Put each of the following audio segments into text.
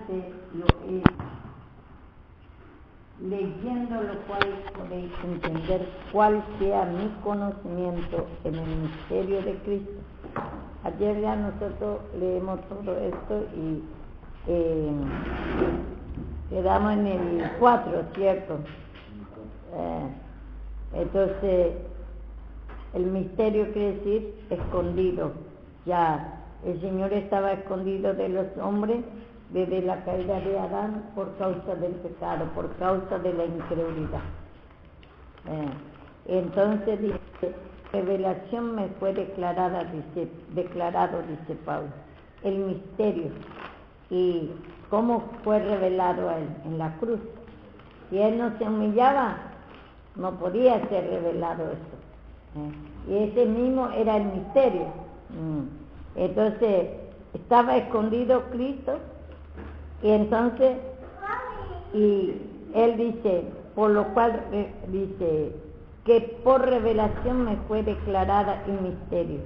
adelante leyendo lo cual podéis entender cuál sea mi conocimiento en el misterio de Cristo. Ayer ya nosotros leemos todo esto y quedamos en el 4, ¿cierto? Entonces, el misterio quiere decir escondido. Ya, el Señor estaba escondido de los hombres desde la caída de Adán por causa del pecado, por causa de la incredulidad. Entonces dice, revelación me fue declarado, dice Pablo, el misterio. ¿Y cómo fue revelado a él? En la cruz. Si él no se humillaba, no podía ser revelado esto. Y ese mismo era el misterio. Entonces, estaba escondido Cristo, y entonces, y él dice, por lo cual dice, que por revelación me fue declarada el misterio,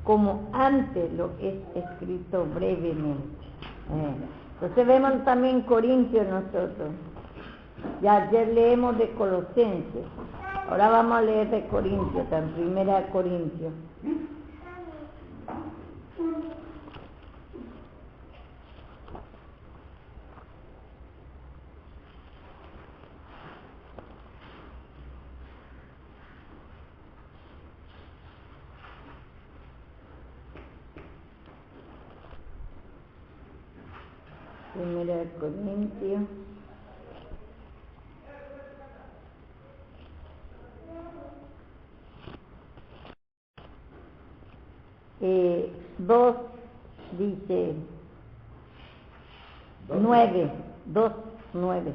como antes lo es escrito brevemente. Entonces vemos también Corintios nosotros. Ya ayer leemos de Colosenses, ahora vamos a leer de Corintios, en Primera de Corintios. Primera de Corintios. Dos, dice, 9, 2:9.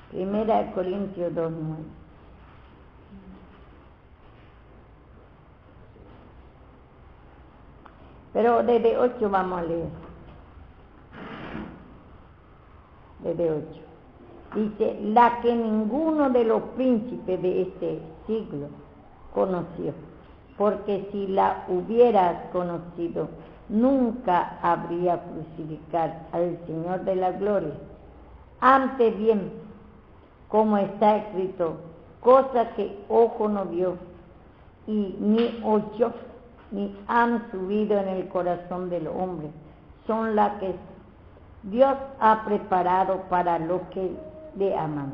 Primera de Corintios 2:9. Pero desde 8 vamos a leer. Desde 8. Dice, la que ninguno de los príncipes de este siglo conoció, porque si la hubieras conocido, nunca habría crucificado al Señor de la gloria. Antes bien, como está escrito, cosa que ojo no vio, y ni oyó, ni han subido en el corazón del hombre, son las que Dios ha preparado para los que le aman.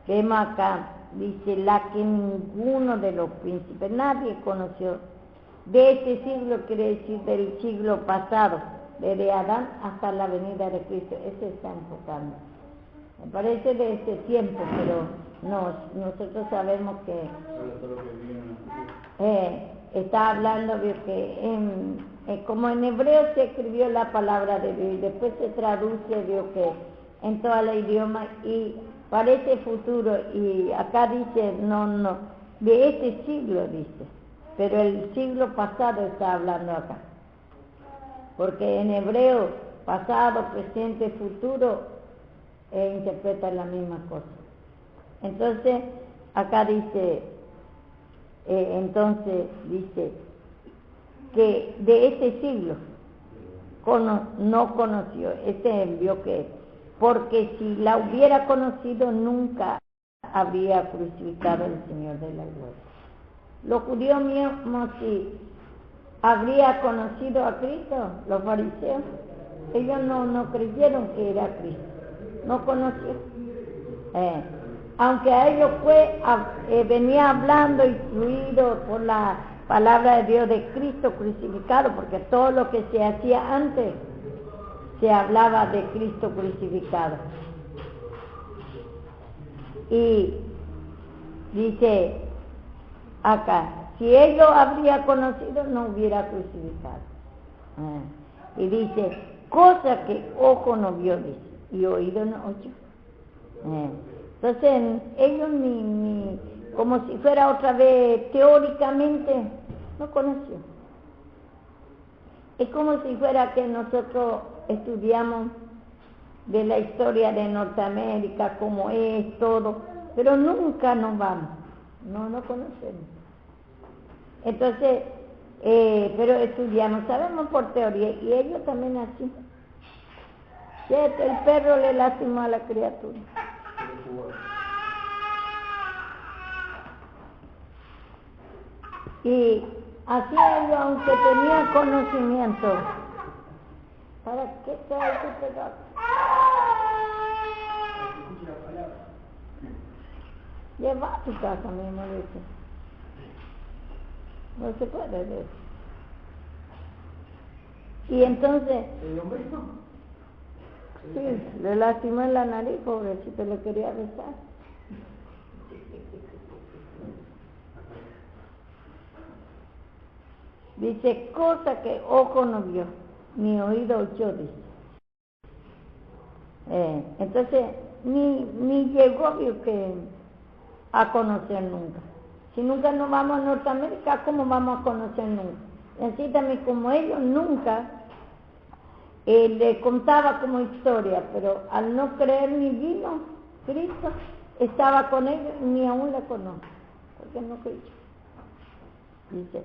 Vemos acá, dice, la que ninguno de los príncipes, nadie conoció. De este siglo, quiere decir del siglo pasado, desde Adán hasta la venida de Cristo. Ese está enfocando. Me parece de este tiempo, pero no, nosotros sabemos que está hablando de que como en hebreo se escribió la palabra de Dios y después se traduce que en todo el idioma y parece futuro, y acá dice no, de este siglo dice, pero el siglo pasado está hablando acá, porque en hebreo pasado, presente, futuro interpreta la misma cosa. Entonces acá dice, dice que de este siglo no conoció, envió que, porque si la hubiera conocido nunca habría crucificado al Señor de la gloria. Los judíos mismos, si habría conocido a Cristo, los fariseos, ellos no creyeron que era Cristo, no conocieron. Aunque a ellos venía hablando y fluido por la palabra de Dios de Cristo crucificado, porque todo lo que se hacía antes se hablaba de Cristo crucificado. Y dice acá, si ellos habría conocido, no hubiera crucificado. Y dice, cosa que ojo no vio, dice, y oído no oyó. Entonces ellos ni como si fuera otra vez teóricamente, no conoció. Es como si fuera que nosotros estudiamos de la historia de Norteamérica, cómo es todo, pero nunca nos vamos, no conocemos. Entonces, pero estudiamos, sabemos por teoría, y ellos también así. El perro le lastimó a la criatura. Y así ellos, aunque tenía conocimiento, ¿para qué trae tu pecado? Lleva a tu casa mismo, dice. No se puede ver. Y entonces, sí, le lastimó en la nariz, pobrecito, le quería besar. Dice, cosa que ojo no vio, ni oído oyó, dice. Entonces, ni llegó que a conocer nunca. Si nunca nos vamos a Norteamérica, ¿cómo vamos a conocer nunca? Y así también como ellos nunca le contaba como historia, pero al no creer ni vino, Cristo estaba con ellos, ni aún le conoce, porque no creyó. Dice,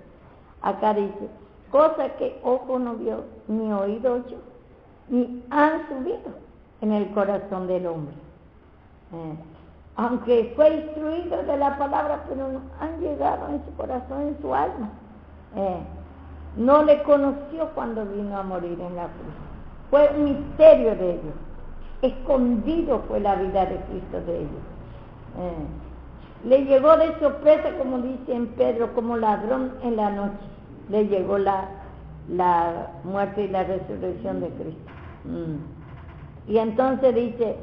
acá dice, cosa que ojo no vio, ni oído oyó, ni han subido en el corazón del hombre. Aunque fue instruido de la palabra, pero no han llegado en su corazón, en su alma. No le conoció cuando vino a morir en la cruz. Fue un misterio de ellos. Escondido fue la vida de Cristo de ellos. Le llegó de sorpresa, como dice en Pedro, como ladrón en la noche. Le llegó la muerte y la resurrección de Cristo. Y entonces dice,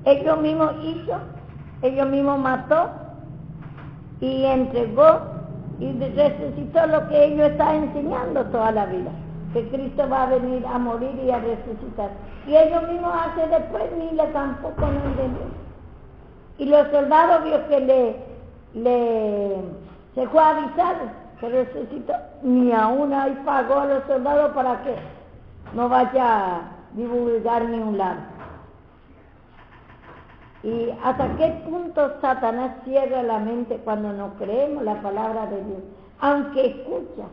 ellos mismos hizo, ellos mismos mató y entregó y resucitó lo que ellos estaban enseñando toda la vida, que Cristo va a venir a morir y a resucitar. Y ellos mismos hace después ni le tampoco no entendieron. Y los soldados vio que se fue a avisar que resucitó, ni aún ahí pagó a los soldados para que no vaya a divulgar ni un lado. Y hasta qué punto Satanás cierra la mente cuando no creemos la palabra de Dios, aunque escucha.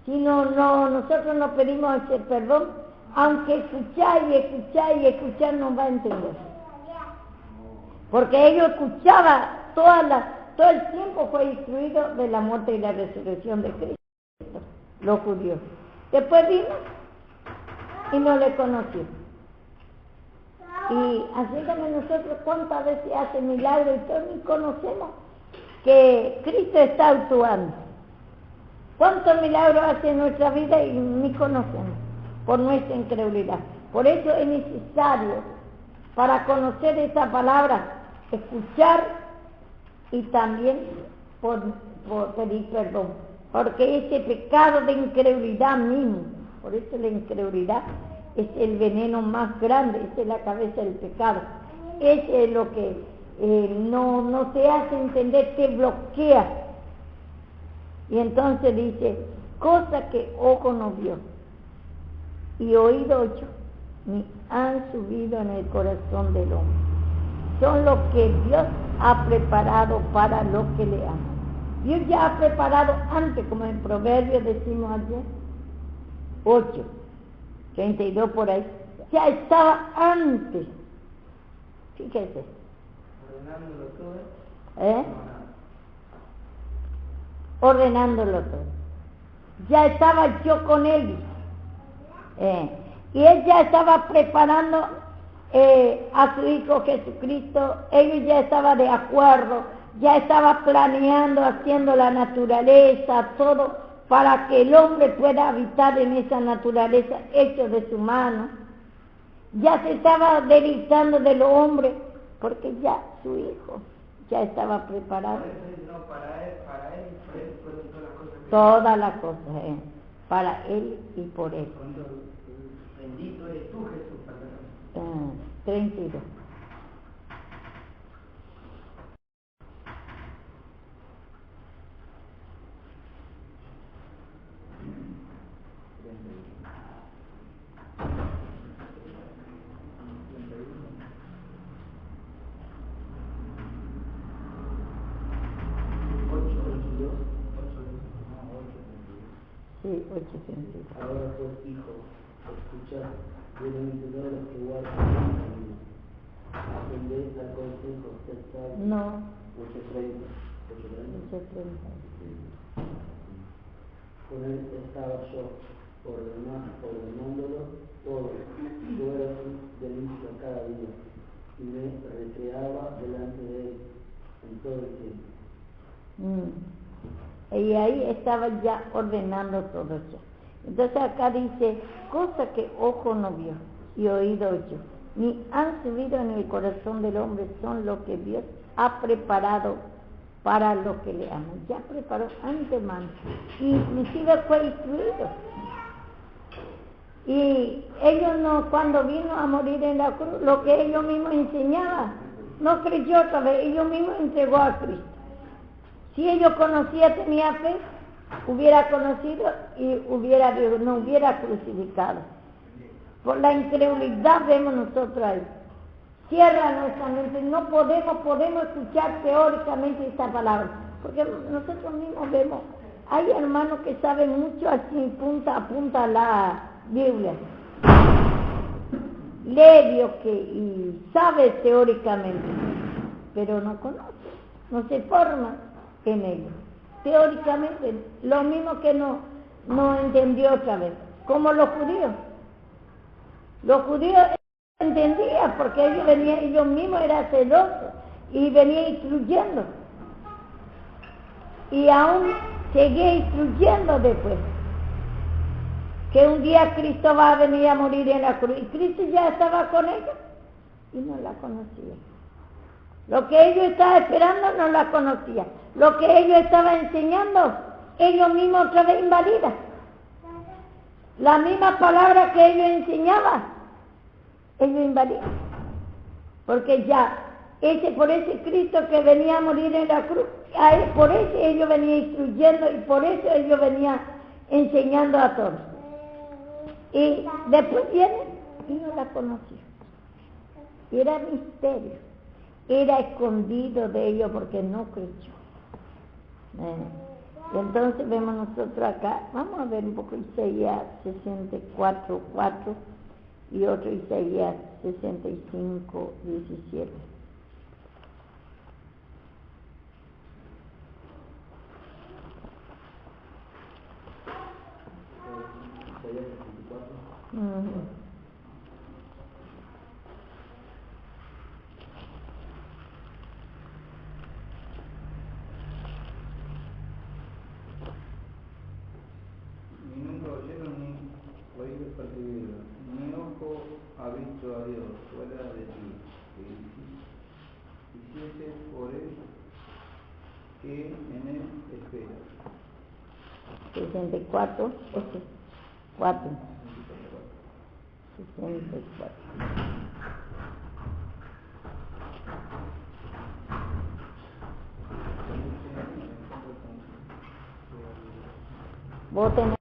Si nosotros no pedimos ese perdón, aunque escuchar y escuchar y escuchar, no va a entender. Porque ellos escuchaban, todo el tiempo fue instruido de la muerte y la resurrección de Cristo, los judíos. Después vino y no le conoció. Y así como nosotros cuántas veces hace milagros y todos ni conocemos que Cristo está actuando. ¿Cuántos milagros hace en nuestra vida y ni conocemos por nuestra incredulidad? Por eso es necesario, para conocer esa palabra, escuchar y también por pedir perdón. Porque ese pecado de incredulidad mismo, por eso la incredulidad es el veneno más grande, esa es la cabeza del pecado. Ese es lo que no te hace entender, te bloquea. Y entonces dice, cosa que ojo no vio y oído oyó, ni han subido en el corazón del hombre. Son los que Dios ha preparado para los que le aman. Dios ya ha preparado antes, como en Proverbios decimos ayer, 8:32 por ahí, ya estaba antes. Fíjese. Ordenándolo todo. Ya estaba yo con él. Y él ya estaba preparando a su Hijo Jesucristo. Él ya estaba de acuerdo, ya estaba planeando, haciendo la naturaleza, todo, para que el hombre pueda habitar en esa naturaleza hecho de su mano. Ya se estaba deleitando de los hombres, porque ya su Hijo ya estaba preparado. No, para él fueron todas las cosas, para él y por él. Bendito eres tú, Jesús. 32. Sí, 8:32. Ahora pues, hijo, escucha Bienaventurados los que guardan el camino. Aprended al consejo ser sabio. No. 8:30. 8:30. Con él estaba yo, ordenándolo todo. Yo era su delicia cada día y me recreaba delante de él en todo el tiempo. Y ahí estaba ya ordenando todo eso. Entonces acá dice, cosa que ojo no vio y oído oyó, ni han subido en el corazón del hombre, son lo que Dios ha preparado para los que le aman. Ya preparó antemano, inclusive fue instruido. Y ellos no, cuando vino a morir en la cruz, lo que ellos mismos enseñaban, no creyó otra vez, ellos mismos entregó a Cristo. Si ellos conocían, tenía fe, hubiera conocido y no hubiera crucificado. Por la incredulidad vemos nosotros ahí. Cierra nuestra mente, no podemos escuchar teóricamente esta palabra, porque nosotros mismos vemos, hay hermanos que saben mucho así, punta a punta la Biblia. Lee Dios y sabe teóricamente, pero no conoce, no se forma en ello. Teóricamente, lo mismo que no entendió otra vez, como los judíos. Los judíos entendían porque ellos mismos eran celosos y venían instruyendo. Y aún seguía instruyendo después. Que un día Cristo va a venir a morir en la cruz. Y Cristo ya estaba con ellos y no la conocía. Lo que ellos estaban esperando no la conocía. Lo que ellos estaban enseñando, ellos mismos otra vez invalidan. La misma palabra que ellos enseñaban, ellos invalidan. Porque ya, por ese Cristo que venía a morir en la cruz, por eso ellos venían instruyendo y por eso ellos venían enseñando a todos. Y después viene y no la conoció. Era misterio. Era escondido de ellos porque no creyó. Entonces vemos nosotros acá, vamos a ver un poco Isaías 64:4 y otro Isaías 65:17. Isaías 64. Ni nunca oyeron ni oídos percibieron, ni ojo ha visto a Dios fuera de ti, que hiciese por él que en él espera. 64, 4. 64. Vos tenés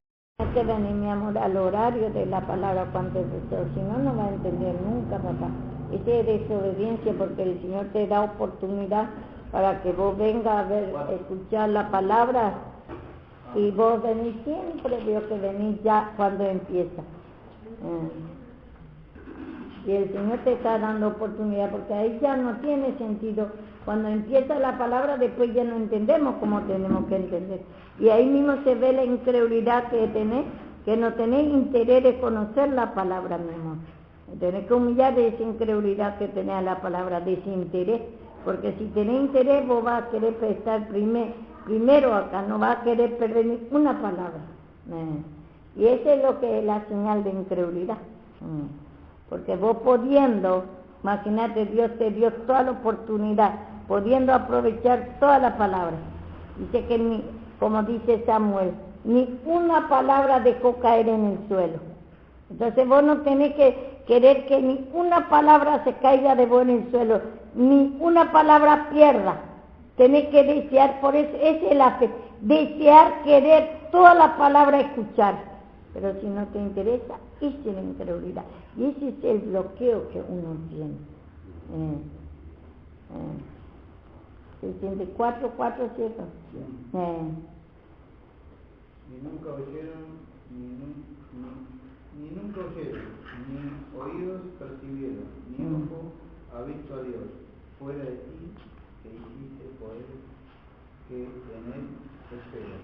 que venir, mi amor, al horario de la palabra cuando deseo, si no, no va a entender nunca, papá. Esa es desobediencia porque el Señor te da oportunidad para que vos vengas a ver, escuchar la palabra y vos venís siempre, Dios que venís ya cuando empieza. Y el Señor te está dando oportunidad porque ahí ya no tiene sentido. Cuando empieza la palabra, después ya no entendemos como tenemos que entender. Y ahí mismo se ve la incredulidad que tenés, que no tenés interés de conocer la palabra, mi amor. Tenés que humillar de esa incredulidad que tenés a la palabra, de ese interés. Porque si tenés interés, vos vas a querer prestar primero acá, no vas a querer perder ninguna palabra. Y eso es lo que es la señal de incredulidad. Porque vos pudiendo, imagínate, Dios te dio toda la oportunidad, pudiendo aprovechar toda la palabra. Dice que, como dice Samuel, ni una palabra dejó caer en el suelo. Entonces vos no tenés que querer que ni una palabra se caiga de vos en el suelo, ni una palabra pierda. Tenés que desear, por eso, esa es la fe, desear, querer toda la palabra escuchar. Pero si no te interesa, esa es la incredulidad. Y ese es el bloqueo que uno tiene. 64:4, ¿cierto? Ni nunca oyeron, Ni nunca oyeron, ni oídos percibieron, ni ojo ha visto a Dios, fuera de ti, que hiciste por él, que en él espera.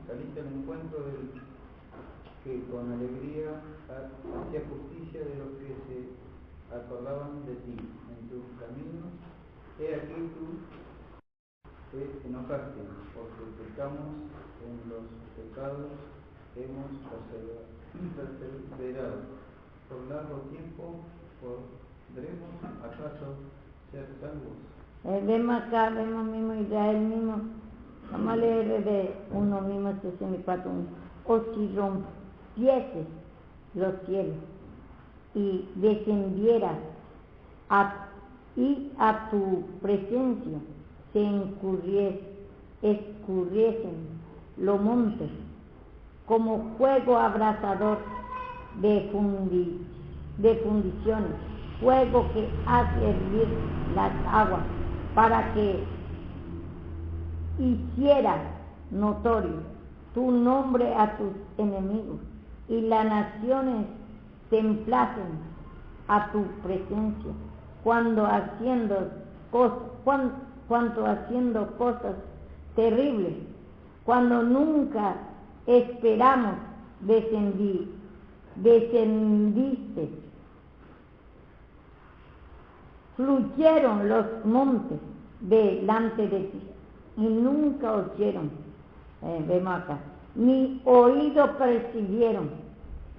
Saliste al encuentro del que con alegría hacía justicia de los que se acordaban de ti en tus caminos. He aquí tú te enojaste, porque pecamos en los pecados, hemos perseverado por largo tiempo, ¿podremos acaso ser salvos? Vemos acá, vemos mismo Israel mismo, vamos a leer de 1:64. O si rompieses los cielos y descendieras y a tu presencia se escurriesen los montes como fuego abrasador de fundiciones, fuego que hace hervir las aguas, para que hiciera notorio tu nombre a tus enemigos, y las naciones templasen a tu presencia, cuanto haciendo cosas terribles, cuando nunca esperamos descendiste. Fluyeron los montes delante de ti y nunca oyeron, vemos acá, ni oído percibieron,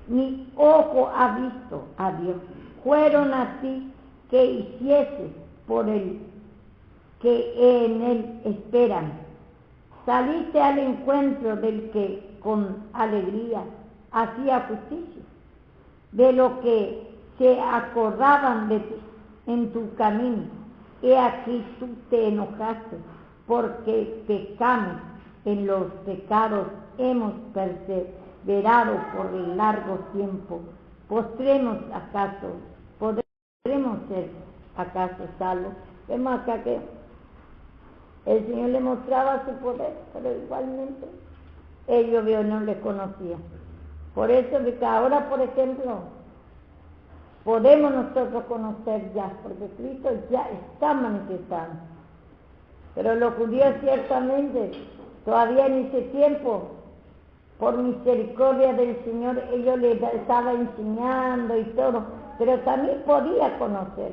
ni ojo ha visto a Dios. Fueron a ti que hicieses por el que en él esperan. Saliste al encuentro del que con alegría hacía justicia, de lo que se acordaban de ti en tu camino. He aquí tú te enojaste, porque pecamos en los pecados, hemos perseverado por largo tiempo. ¿Podremos ser acaso salvos? Vemos acá que el Señor le mostraba su poder, pero igualmente ellos no le conocían. Por eso de que ahora, por ejemplo, podemos nosotros conocer ya, porque Cristo ya está manifestado. Pero los judíos ciertamente, todavía en ese tiempo, por misericordia del Señor, ellos les estaba enseñando y todo, pero también podía conocer,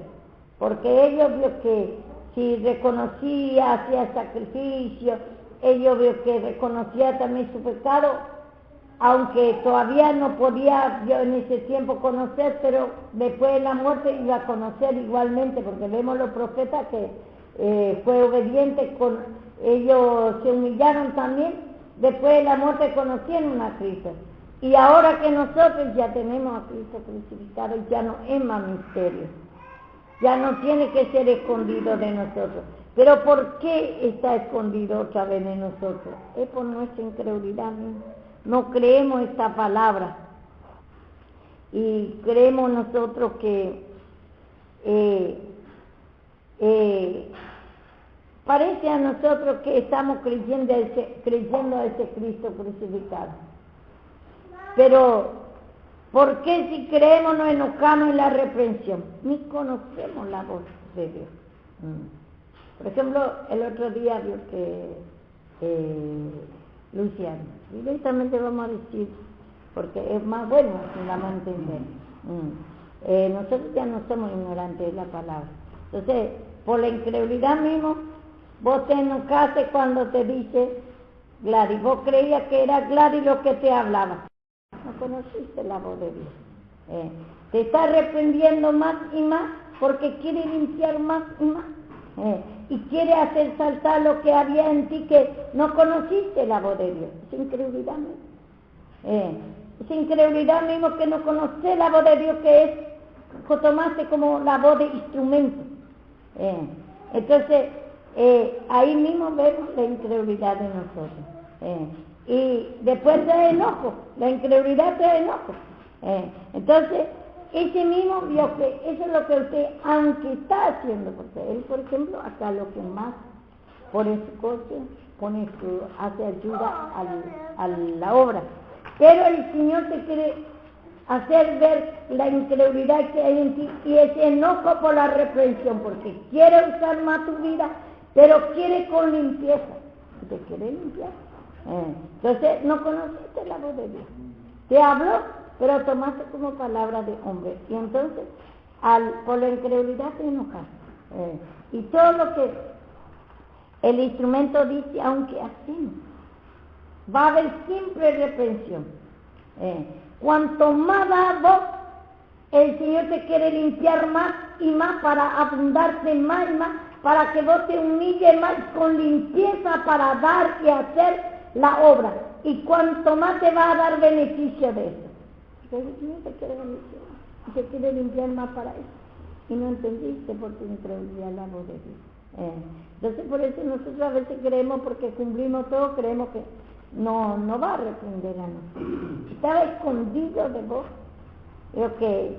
porque ellos vio que si reconocía, hacía sacrificio, ellos vio que reconocía también su pecado, aunque todavía no podía yo en ese tiempo conocer, pero después de la muerte iba a conocer igualmente, porque vemos los profetas que fue obediente, ellos se humillaron también, después de la muerte conocieron a Cristo. Y ahora que nosotros ya tenemos a Cristo crucificado, ya no es más misterio, ya no tiene que ser escondido de nosotros. Pero ¿por qué está escondido otra vez de nosotros? Es por nuestra incredulidad misma. No creemos esta palabra y creemos nosotros que parece a nosotros que estamos creyendo a ese Cristo crucificado. Pero ¿por qué si creemos nos enojamos en la reprensión? Ni conocemos la voz de Dios. Por ejemplo, el otro día vio que Luciano, directamente vamos a decir, porque es más bueno si la vamos a entender. Nosotros ya no somos ignorantes de la palabra. Entonces, por la incredulidad mismo, vos te enojaste cuando te dice Gladys, vos creías que era Gladys lo que te hablaba. No conociste la voz de Dios. Te está reprendiendo más y más porque quiere limpiar más y más. Y quiere hacer saltar lo que había en ti que no conociste la voz de Dios. Es incredulidad mismo. Es incredulidad mismo que no conoces la voz de Dios, que es que tomaste como la voz de instrumento. Entonces, ahí mismo vemos la incredulidad de nosotros. Y después trae enojo, la incredulidad trae enojo. Entonces, ese mismo vio que eso es lo que usted, aunque está haciendo, porque él, por ejemplo, acá lo que más pone su coche, hace ayuda a la obra. Pero el Señor te quiere hacer ver la incredulidad que hay en ti y ese enojo por la reprensión, porque quiere usar más tu vida, pero quiere con limpieza. ¿Te quiere limpiar? Entonces no conociste la voz de Dios. Te habló, pero tomaste como palabra de hombre. Y entonces, por la incredulidad te enojas. Y todo lo que el instrumento dice, aunque así, va a haber siempre reprensión. Cuanto más da vos, el Señor te quiere limpiar más y más para abundarte más y más, para que vos te humilles más con limpieza para dar y hacer la obra. Y cuanto más te va a dar beneficio de eso. Porque el Señor te quiere beneficiar y te quiere limpiar más para eso. Y no entendiste por tu incredulidad la voz de Dios. Entonces por eso nosotros a veces creemos, porque cumplimos todo, creemos que no va a reprender a nosotros. Estaba escondido de vos lo que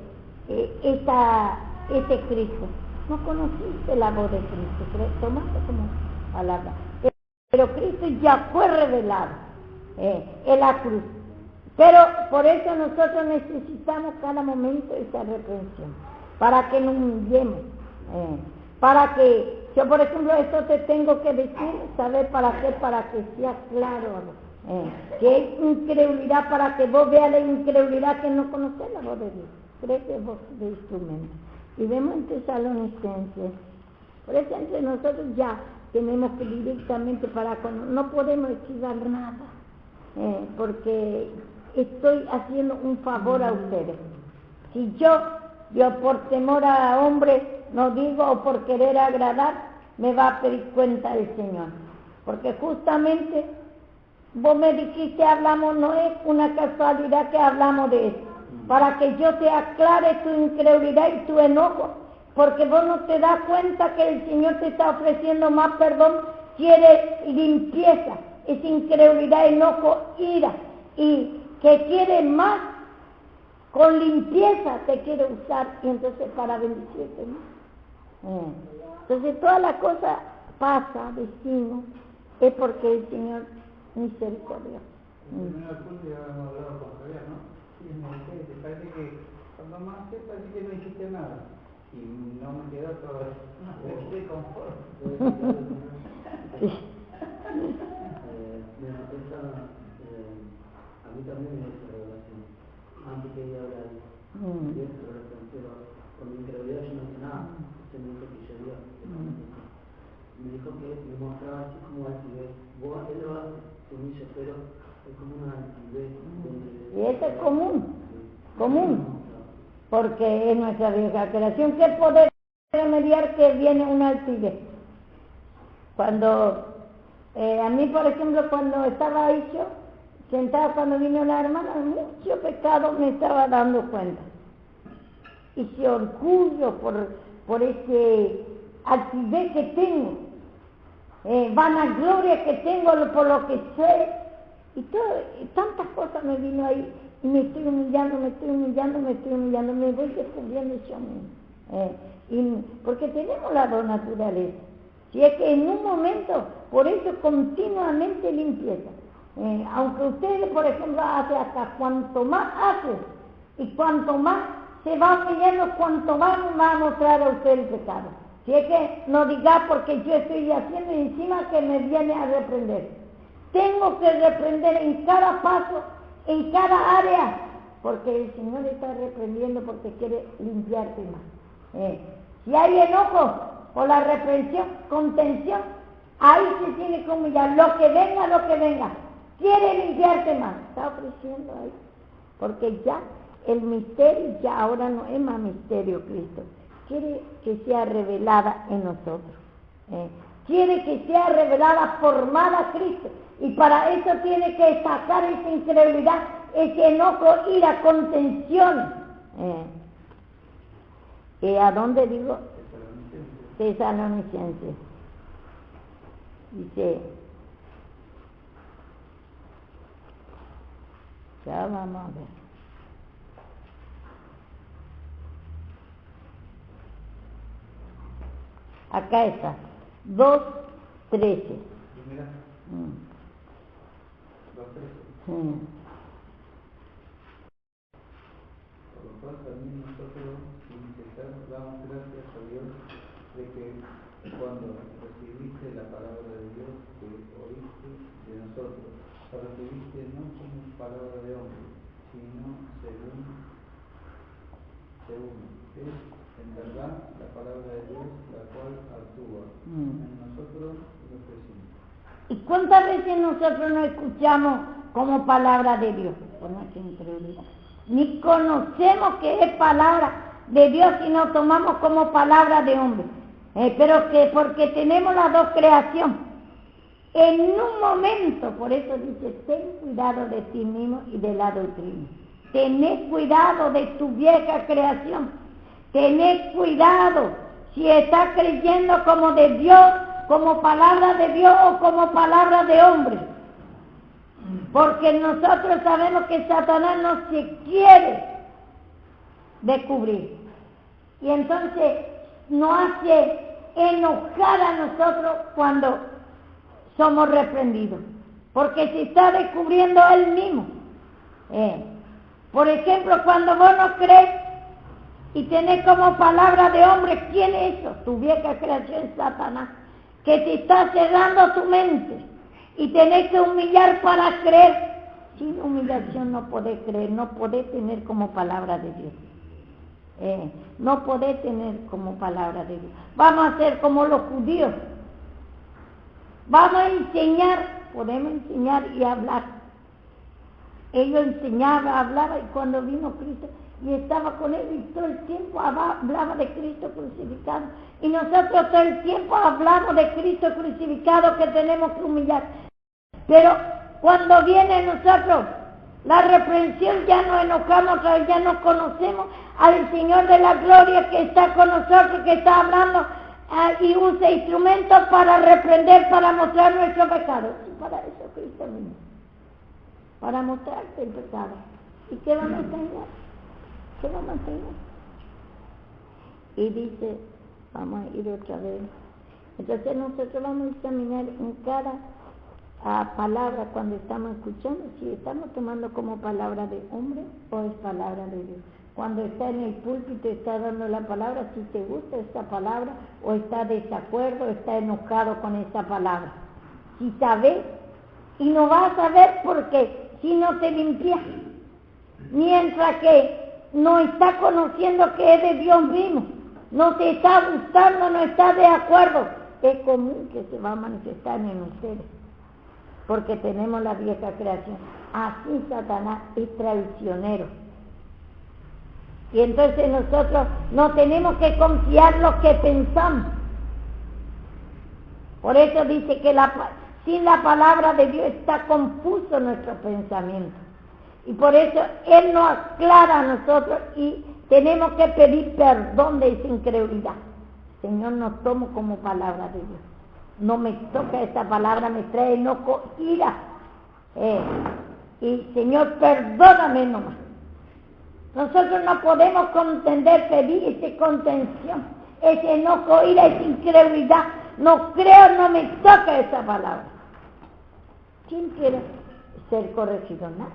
este Cristo. No conociste la voz de Cristo, tomaste como palabra. Pero Cristo ya fue revelado en la cruz. Pero por eso nosotros necesitamos cada momento esa reprensión, para que nos humillemos, para que yo, por ejemplo, esto te tengo que decir, saber para qué, para que sea claro, que es incredulidad, para que vos veas la incredulidad que no conoces la voz de Dios, crees que es voz de instrumento. Y vemos en Tesalonicenses, por eso entre nosotros ya tenemos que directamente para cuando no podemos esquivar nada, porque estoy haciendo un favor a ustedes. Si yo por temor a hombre no digo, o por querer agradar, me va a pedir cuenta el Señor, porque justamente vos me dijiste hablamos, no es una casualidad que hablamos de eso, para que yo te aclare tu incredulidad y tu enojo, porque vos no te das cuenta que el Señor te está ofreciendo más perdón, quiere limpieza, es incredulidad, enojo, ira, y que quiere más, con limpieza te quiere usar, y entonces para bendecirte, ¿no? Entonces toda la cosa pasa, decimos, es porque el Señor misericordia. En el primer punto ya hemos hablado con Javier, ¿no? Y me dice, te parece que cuando más sé, parece que no hiciste nada. Y no me quedó todo eso. Me quedé conforme. A mí también me hizo revelación. Antes que ella hablara de esto, pero con mi incredulidad yo no hice nada. Se me dijo que yo Dios. Me dijo que me mostraba así como altivez. Vos él lo hace, se humilla, pero es como una altivez. Y eso es común. Porque en nuestra vieja creación, ¿qué poder remediar que viene una altivez? Cuando, a mí por ejemplo, cuando estaba ahí yo, sentada cuando vino la hermana, mucho pecado me estaba dando cuenta. Y ese orgullo por ese altivez que tengo, vanagloria que tengo por lo que sé, y tantas cosas me vino ahí, y me estoy humillando, me voy descubriendo yo mismo. Porque tenemos las dos naturalezas. Si es que en un momento, por eso continuamente limpieza. Aunque ustedes, por ejemplo, hacen hasta cuanto más hacen, y cuanto más se va humillando, cuanto más va a mostrar a usted el pecado. Si es que no diga porque yo estoy haciendo y encima que me viene a reprender. Tengo que reprender en cada paso, en cada área, porque el Señor está reprendiendo porque quiere limpiarte más. Si hay enojo por la reprensión, contención, ahí se tiene que humillar, lo que venga, quiere limpiarte más, está ofreciendo ahí, porque ya el misterio ya ahora no es más misterio Cristo, quiere que sea revelada en nosotros, quiere que sea revelada, formada Cristo, y para eso tiene que sacar esa incredulidad, ese enojo, ira, contención. ¿A dónde digo? Tesalonicenses. Dice, ya vamos a ver. Acá está, 2:13. Mira. 2:13. damos gracias a Dios de que cuando recibiste la palabra de Dios que oíste de nosotros, la recibiste no como palabra de hombre, sino según es en verdad la palabra de Dios la cual actúa en nosotros los creyentes. ¿Y cuántas veces nosotros no escuchamos como palabra de Dios? Bueno, qué increíble. Ni conocemos que es palabra de Dios y nos tomamos como palabra de hombre. Pero que porque tenemos las dos creaciones. En un momento, por eso dice, ten cuidado de ti mismo y de la doctrina. Tened cuidado de tu vieja creación. Tened cuidado si estás creyendo como de Dios, como palabra de Dios o como palabra de hombre. Porque nosotros sabemos que Satanás no se quiere descubrir. Y entonces nos hace enojar a nosotros cuando somos reprendidos. Porque se está descubriendo él mismo. Por ejemplo, cuando vos no crees y tenés como palabra de hombre, ¿quién es eso? Tu vieja creación, Satanás, que te está cerrando tu mente y tenés que humillar para creer. Sin humillación no podés creer, no podés tener como palabra de Dios. No podés tener como palabra de Dios. Vamos a ser como los judíos. Vamos a enseñar, podemos enseñar y hablar. Ellos enseñaban, hablaban, y cuando vino Cristo y estaba con él y todo el tiempo hablaba de Cristo crucificado. Y nosotros todo el tiempo hablamos de Cristo crucificado, que tenemos que humillar. Pero cuando viene nosotros la reprensión, ya nos enojamos, ya no conocemos al Señor de la gloria que está con nosotros, que está hablando y usa instrumentos para reprender, para mostrar nuestro pecado. Y para eso Cristo vino, para mostrarte el pecado. ¿Y qué vamos a enseñar? ¿Qué vamos a enseñar? Y dice, vamos a ir otra vez. Entonces nosotros vamos a examinar en cada palabra cuando estamos escuchando, si estamos tomando como palabra de hombre o es palabra de Dios. Cuando está en el púlpito y está dando la palabra, si te gusta esta palabra o está desacuerdo, está enojado con esta palabra. Si sabes, y no vas a ver porque si no te limpias, mientras que no está conociendo que es de Dios mismo, no te está gustando, no está de acuerdo, es común que se va a manifestar en ustedes, porque tenemos la vieja creación. Así Satanás es traicionero. Y entonces nosotros no tenemos que confiar lo que pensamos. Por eso dice que sin la palabra de Dios está confuso nuestro pensamiento. Y por eso Él nos aclara a nosotros y tenemos que pedir perdón de esa incredulidad. Señor, no tomo como palabra de Dios. No me toca esta palabra, me trae enojo, ira. Y Señor, perdóname nomás. Nosotros no podemos contender, pedir esa contención, ese enojo, ira, esa incredulidad. No creo, no me toca esa palabra. ¿Quién quiere ser corregido? Nadie.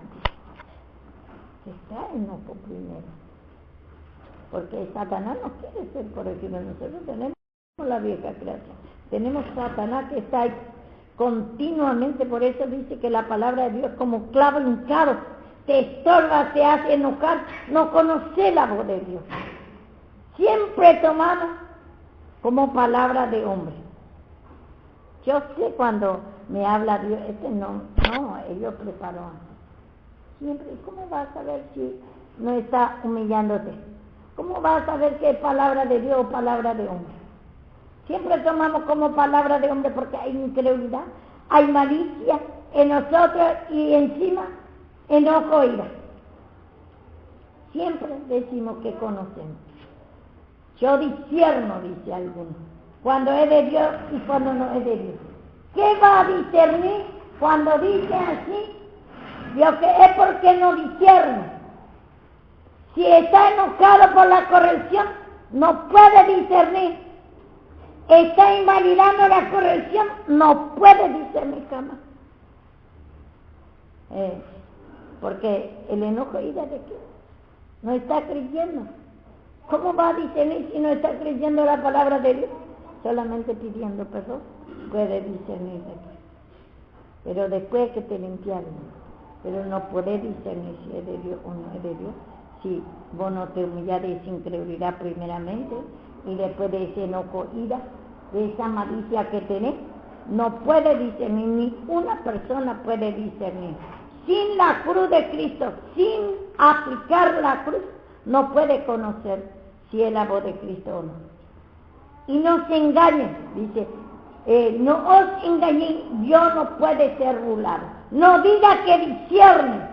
Está enojo primero. Porque Satanás no quiere ser corregido. Nosotros tenemos la vieja creación. Tenemos Satanás que está ahí continuamente. Por eso dice que la palabra de Dios es como clavo hincado. Te estorba, te hace enojar, no conoce la voz de Dios. Siempre tomamos como palabra de hombre. Yo sé cuando me habla Dios, ellos preparó antes. Siempre, ¿cómo vas a saber si no está humillándote? ¿Cómo vas a saber que es palabra de Dios o palabra de hombre? Siempre tomamos como palabra de hombre porque hay incredulidad, hay malicia en nosotros y encima enojo, ira. Siempre decimos que conocemos. Yo discierno, dice alguno, cuando es de Dios y cuando no es de Dios. ¿Qué va a discernir cuando dice así? Dios, que es porque no discierne. Si está enojado por la corrección, no puede discernir. Está invalidando la corrección, no puede discernir jamás. Porque el enojo, ¿ira de qué? No está creyendo. ¿Cómo va a discernir si no está creyendo la palabra de Dios? Solamente pidiendo perdón puede discernir de Dios. Pero después que te limpiaron, pero no puedes discernir si es de Dios o no es de Dios. Si vos no te humillas de esa incredulidad primeramente y después de ese enojo, ira, de esa malicia que tenés, no puede discernir, ni una persona puede discernir. Sin la cruz de Cristo, sin aplicar la cruz, no puede conocer si es la voz de Cristo o no. Y no se engañen, dice, no os engañéis, Dios no puede ser burlado. No diga que discierne.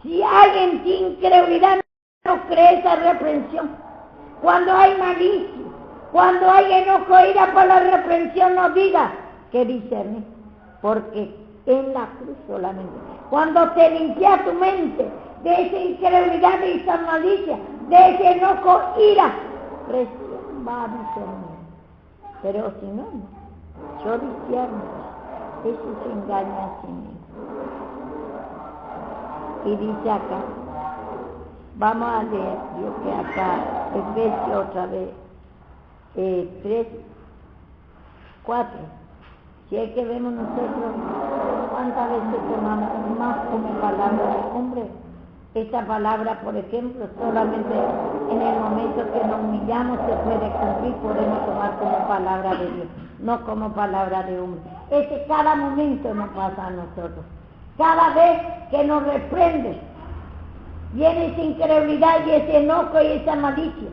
Si hay en ti incredulidad, no cree esa reprensión. Cuando hay malicia, cuando hay enojo, ira por la reprensión, no diga que discerne, porque en la cruz solamente. Cuando te limpia tu mente de esa incredulidad, de esa malicia, de ese enojo, ira, recién va a discernir. Pero si no, no. Yo discierno, eso se engaña a sí mismo. Y dice acá, vamos a leer, yo que acá, Efesios otra vez, 3, 4. Si es que vemos nosotros cuántas veces tomamos más como palabra de hombre. Esta palabra, por ejemplo, solamente en el momento que nos humillamos se puede cumplir, podemos tomar como palabra de Dios, no como palabra de hombre. Ese cada momento nos pasa a nosotros. Cada vez que nos reprende, viene esa incredulidad y ese enojo y esa malicia.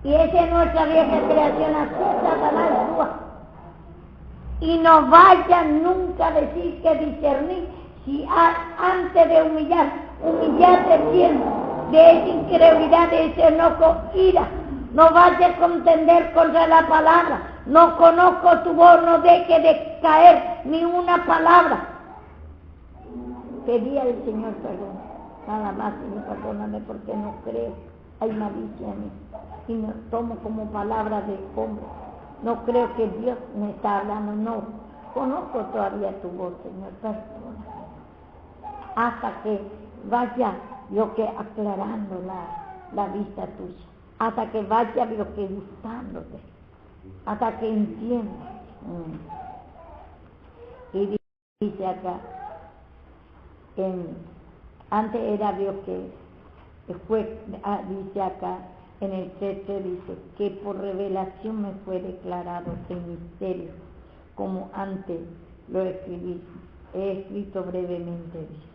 Y esa es nuestra vieja creación, así Satanás actúa. Y no vaya nunca a decir que discernir, si antes de humillarte bien de esa incredulidad, de ese enojo, ira, no vaya a contender contra la palabra, no conozco tu voz, no deje de caer ni una palabra. Pedí al Señor perdón, nada más, Señor, perdóname porque no creo, hay malicia en mí, y no tomo como palabra de hombre, no creo que Dios me está hablando, no conozco todavía tu voz, Señor, perdóname. Hasta que vaya yo que aclarando la vista tuya, hasta que vaya yo que gustándote, hasta que entienda. Y dice acá, antes era Dios que fue, dice acá en el 13, dice que por revelación me fue declarado el misterio, como antes lo escribí, he escrito brevemente, dice.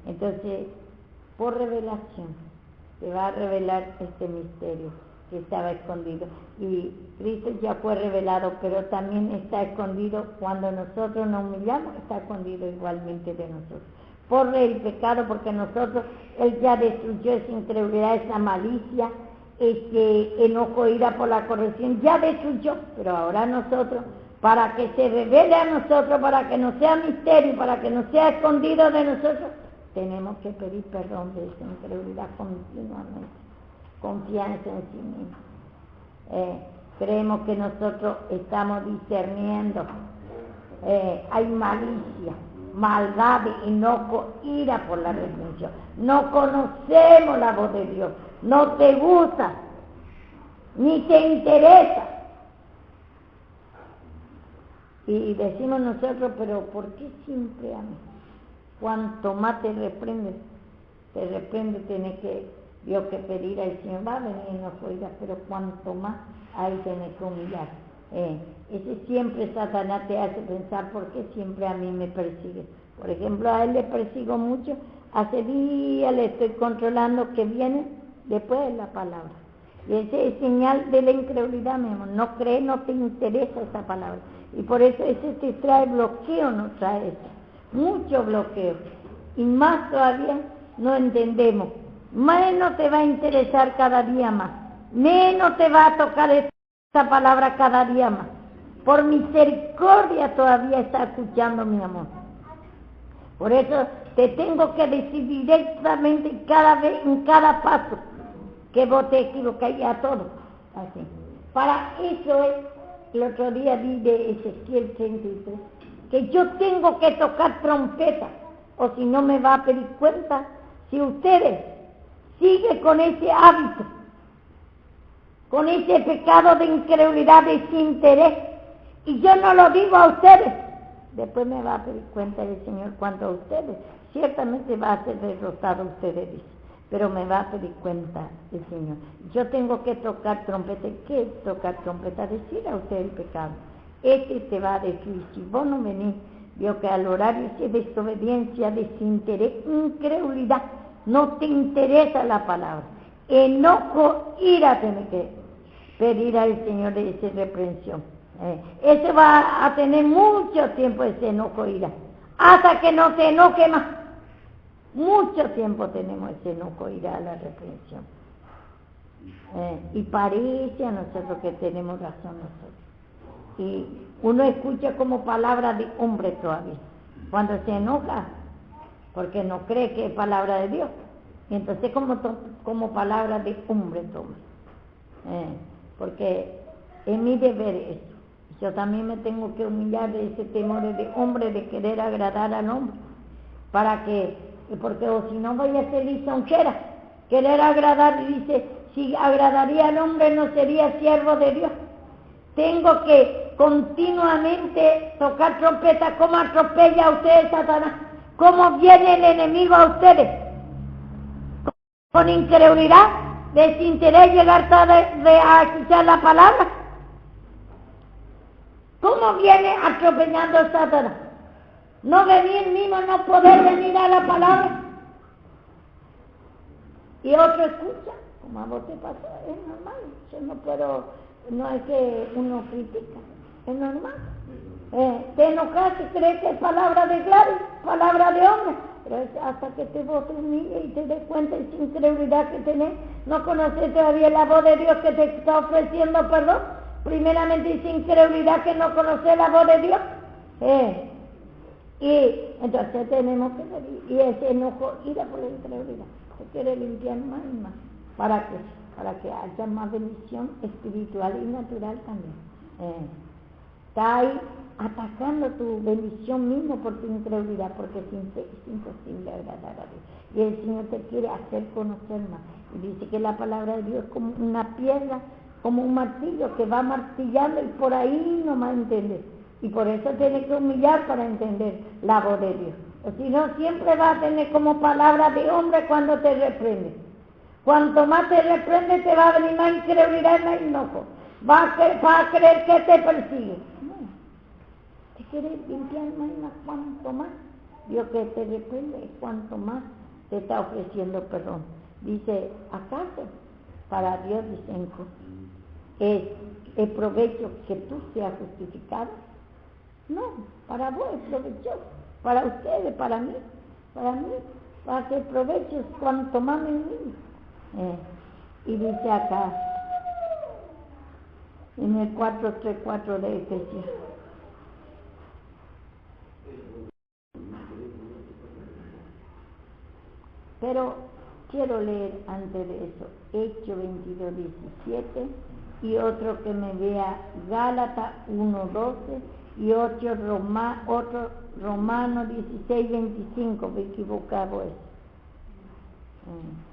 Entonces, por revelación, se va a revelar este misterio que estaba escondido. Y Cristo ya fue revelado, pero también está escondido cuando nosotros nos humillamos, está escondido igualmente de nosotros. Por el pecado, porque nosotros, Él ya destruyó esa incredulidad, esa malicia, ese enojo, ira por la corrección, ya destruyó, pero ahora nosotros, para que se revele a nosotros, para que no sea misterio, para que no sea escondido de nosotros, tenemos que pedir perdón de esa incredulidad continuamente, confianza en sí mismo. Creemos que nosotros estamos discerniendo, hay malicia, maldad, enojo, ira por la reprensión. No conocemos la voz de Dios, no te gusta, ni te interesa. Y decimos nosotros, pero ¿por qué siempre a mí? Cuanto más te reprende, tenés que, Dios que pedir al Señor, va a venir y nos oiga, pero cuanto más ahí tenés que humillar. Ese siempre Satanás te hace pensar, ¿por qué siempre a mí me persigue? Por ejemplo, a él le persigo mucho, hace días le estoy controlando que viene después de la palabra. Y ese es señal de la incredulidad, mi amor. No crees, no te interesa esa palabra. Y por eso ese te trae bloqueo, no trae eso. Mucho bloqueo. Y más todavía no entendemos. Menos te va a interesar cada día más. Menos te va a tocar esa palabra cada día más. Por misericordia todavía está escuchando, mi amor. Por eso te tengo que decir directamente cada vez, en cada paso, que vos te equivocáis a todo. Así. Para eso es, el otro día di de Ezequiel 33, que yo tengo que tocar trompeta, o si no me va a pedir cuenta. Si ustedes sigue con ese hábito, con ese pecado de incredulidad, de desinterés. Y yo no lo digo a ustedes. Después me va a pedir cuenta el Señor cuanto a ustedes. Ciertamente va a ser derrotado, ustedes dicen, pero me va a pedir cuenta el Señor. Yo tengo que tocar trompeta. ¿Qué es tocar trompeta? Decir a usted el pecado. Este te va a decir, si vos no venís, vio que al horario es desobediencia, desinterés, incredulidad, no te interesa la palabra. Enojo, ira, tiene que pedir al Señor de esa reprensión. Ese va a tener mucho tiempo ese enojo, ira, hasta que no se enoje más. Mucho tiempo tenemos ese enojo, ira, a la reprensión. Y parece a nosotros que tenemos razón nosotros. Y uno escucha como palabra de hombre todavía, cuando se enoja, porque no cree que es palabra de Dios. Y entonces como palabra de hombre toma. Porque es mi deber eso. Yo también me tengo que humillar de ese temor de hombre, de querer agradar al hombre, porque o si no voy a ser lisonjera, querer agradar, dice, si agradaría al hombre no sería siervo de Dios. Tengo que continuamente tocar trompeta, como atropella a ustedes Satanás, cómo viene el enemigo a ustedes, con incredulidad, desinterés, llegar tarde a escuchar la palabra. ¿Cómo viene atropellando a Satanás? No venir mismo, no poder venir a la palabra. Y otro escucha, como a vos te pasó, es normal. Yo no puedo, no es que uno critica, es normal. Te enojas y crees que es palabra de Gladys, palabra de hombre, pero hasta que vos te humilles y te des cuenta de esa incredulidad que tenés, no conoces todavía la voz de Dios que te está ofreciendo perdón. Primeramente esa incredulidad que no conoce la voz de Dios. Y entonces tenemos que venir, y ese enojo, ira por la incredulidad, se quiere limpiar más y más. ¿Para qué? Para que haya más bendición espiritual y natural también. Está ahí atacando tu bendición mismo por tu incredulidad, porque es imposible agradar a Dios. Y el Señor te quiere hacer conocer más. Y dice que la palabra de Dios es como una piedra, como un martillo que va martillando y por ahí no más entender. Y por eso tienes que humillar para entender la voz de Dios. O si no, siempre vas a tener como palabra de hombre cuando te reprende. Cuanto más te reprende, te va a venir más incredulidad y más enojo. Vas a creer que te persigue. No. Te quieres limpiar más y más. Cuanto más Dios que te reprende, cuanto más te está ofreciendo perdón. Dice, ¿acaso para Dios, dicen, es el provecho que tú seas justificado? No, para vos es provechoso, para ustedes, para mí, para que el provecho es cuanto más me mire. Y dice acá, en el 4:3-4 de Efesios. Pero quiero leer antes de eso, Hechos 22:17, y otro que me vea Gálatas 1:12, y otro Romanos 16:25, me equivocaba eso. Uh-huh.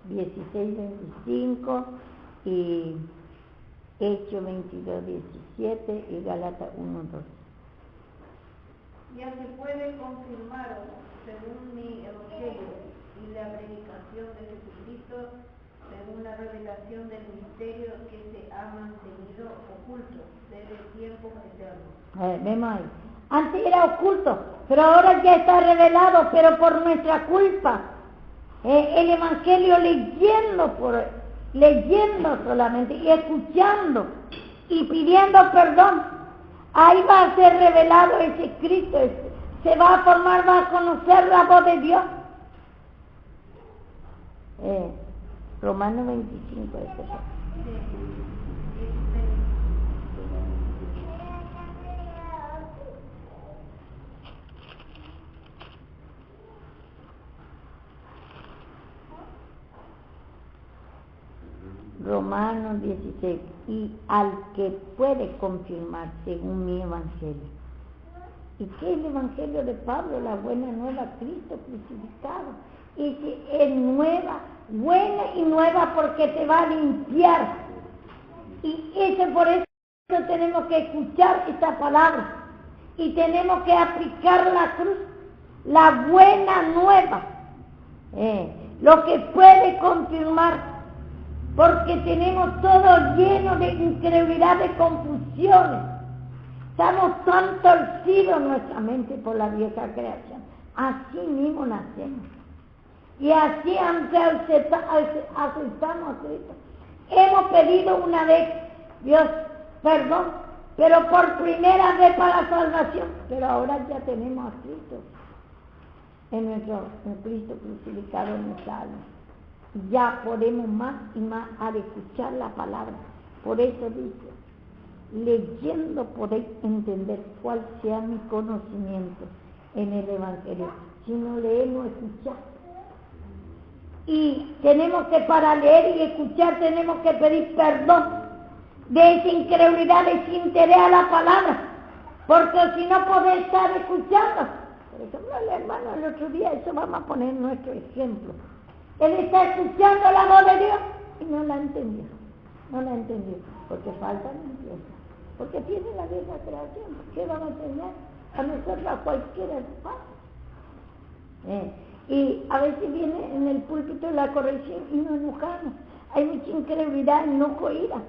16:25 y Hechos 22:17 y Gálatas 1:12. Ya se puede confirmar, según mi evangelio y la predicación de Jesucristo, según la revelación del misterio que se ha mantenido oculto desde tiempos eternos. Vemos ahí. Antes era oculto, pero ahora ya está revelado, pero por nuestra culpa. El evangelio leyendo solamente y escuchando y pidiendo perdón, ahí va a ser revelado ese Cristo, se va a formar, va a conocer la voz de Dios. Romanos 25 Romanos 16, y al que puede confirmar según mi evangelio. ¿Y qué es el evangelio de Pablo? La buena nueva, Cristo crucificado. Y si es nueva, buena y nueva porque te va a limpiar. Y por eso tenemos que escuchar esta palabra. Y tenemos que aplicar la cruz, la buena nueva. Lo que puede confirmar. Porque tenemos todo lleno de incredulidad, de confusiones. Estamos tan torcidos en nuestra mente por la vieja creación. Así mismo nacemos. Y así aunque aceptamos a Cristo. Hemos pedido una vez, Dios, perdón, pero por primera vez para la salvación. Pero ahora ya tenemos a Cristo. En Cristo crucificado en nuestra alma. Ya podemos más y más al escuchar la palabra. Por eso dice, leyendo podéis entender cuál sea mi conocimiento en el Evangelio. Si no leemos, escuchar. Y tenemos que, para leer y escuchar, tenemos que pedir perdón de esa incredulidad, de ese interés a la palabra. Porque si no podés estar escuchando. Por ejemplo, el hermano el otro día, eso vamos a poner nuestro ejemplo. Él está escuchando la voz de Dios y no la entendió. No la entendió. Porque falta limpieza. Porque tiene la vieja creación. ¿Qué vamos a enseñar? A nosotros, a cualquiera de y a veces viene en el púlpito la corrección y nos enojamos. Hay mucha incredulidad, enojo, ira.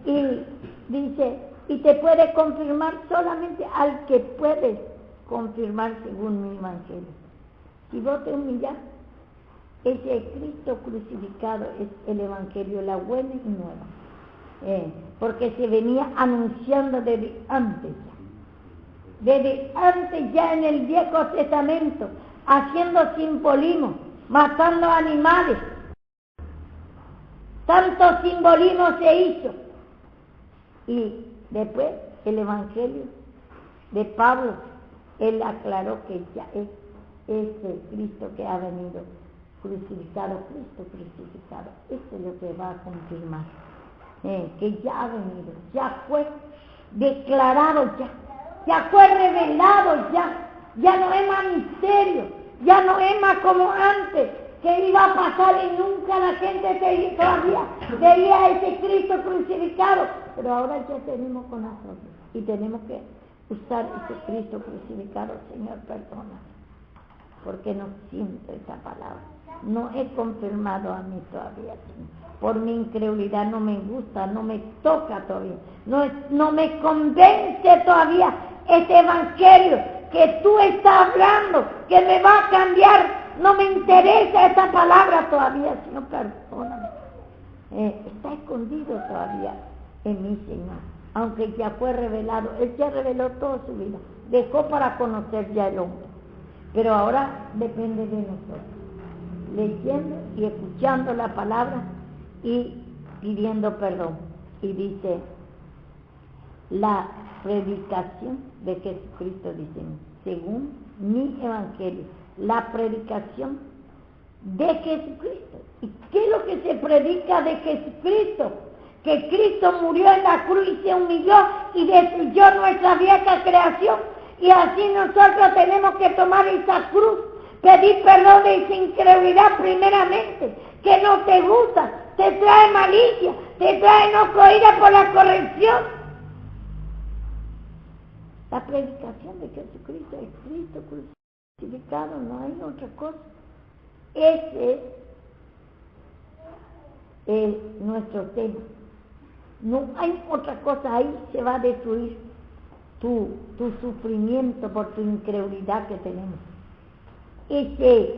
Y dice, y te puede confirmar solamente al que puede confirmar según mi evangelio. Si vos te humillas, ese Cristo crucificado es el evangelio, la buena y nueva. Porque se venía anunciando desde antes ya en el Viejo Testamento, haciendo simbolismo, matando animales. Tanto simbolismo se hizo. Y después el evangelio de Pablo, él aclaró que ya es ese Cristo que ha venido crucificado, Cristo crucificado. Eso es lo que va a confirmar. Que ya ha venido, ya fue declarado, ya fue revelado, ya no es más misterio, ya no es más como antes, que iba a pasar y nunca la gente todavía veía a ese Cristo crucificado, pero ahora ya tenemos con nosotros y tenemos que usar ese Cristo crucificado. Señor, perdona, porque no siento esa palabra, no he confirmado a mí todavía, Señor. Por mi incredulidad no me gusta, no me toca todavía, no me convence todavía este evangelio que tú estás hablando, que me va a cambiar, no me interesa esta palabra todavía, Señor, perdóname. Está escondido todavía en mí, Señor, aunque ya fue revelado, Él ya reveló toda su vida, dejó para conocer ya el hombre, pero ahora depende de nosotros, leyendo y escuchando la palabra y pidiendo perdón. Y dice, la predicación de Jesucristo, dice, según mi evangelio, la predicación de Jesucristo. ¿Y qué es lo que se predica de Jesucristo? Que Cristo murió en la cruz y se humilló y destruyó nuestra vieja creación. Y así nosotros tenemos que tomar esa cruz, pedir perdón de esa incredulidad primeramente, que no te gusta, te trae malicia, te trae enojo, ira por la corrección. La predicación de Jesucristo es Cristo crucificado, no hay otra cosa. Ese es nuestro tema. No hay otra cosa, ahí se va a destruir tu sufrimiento por tu incredulidad que tenemos. Esa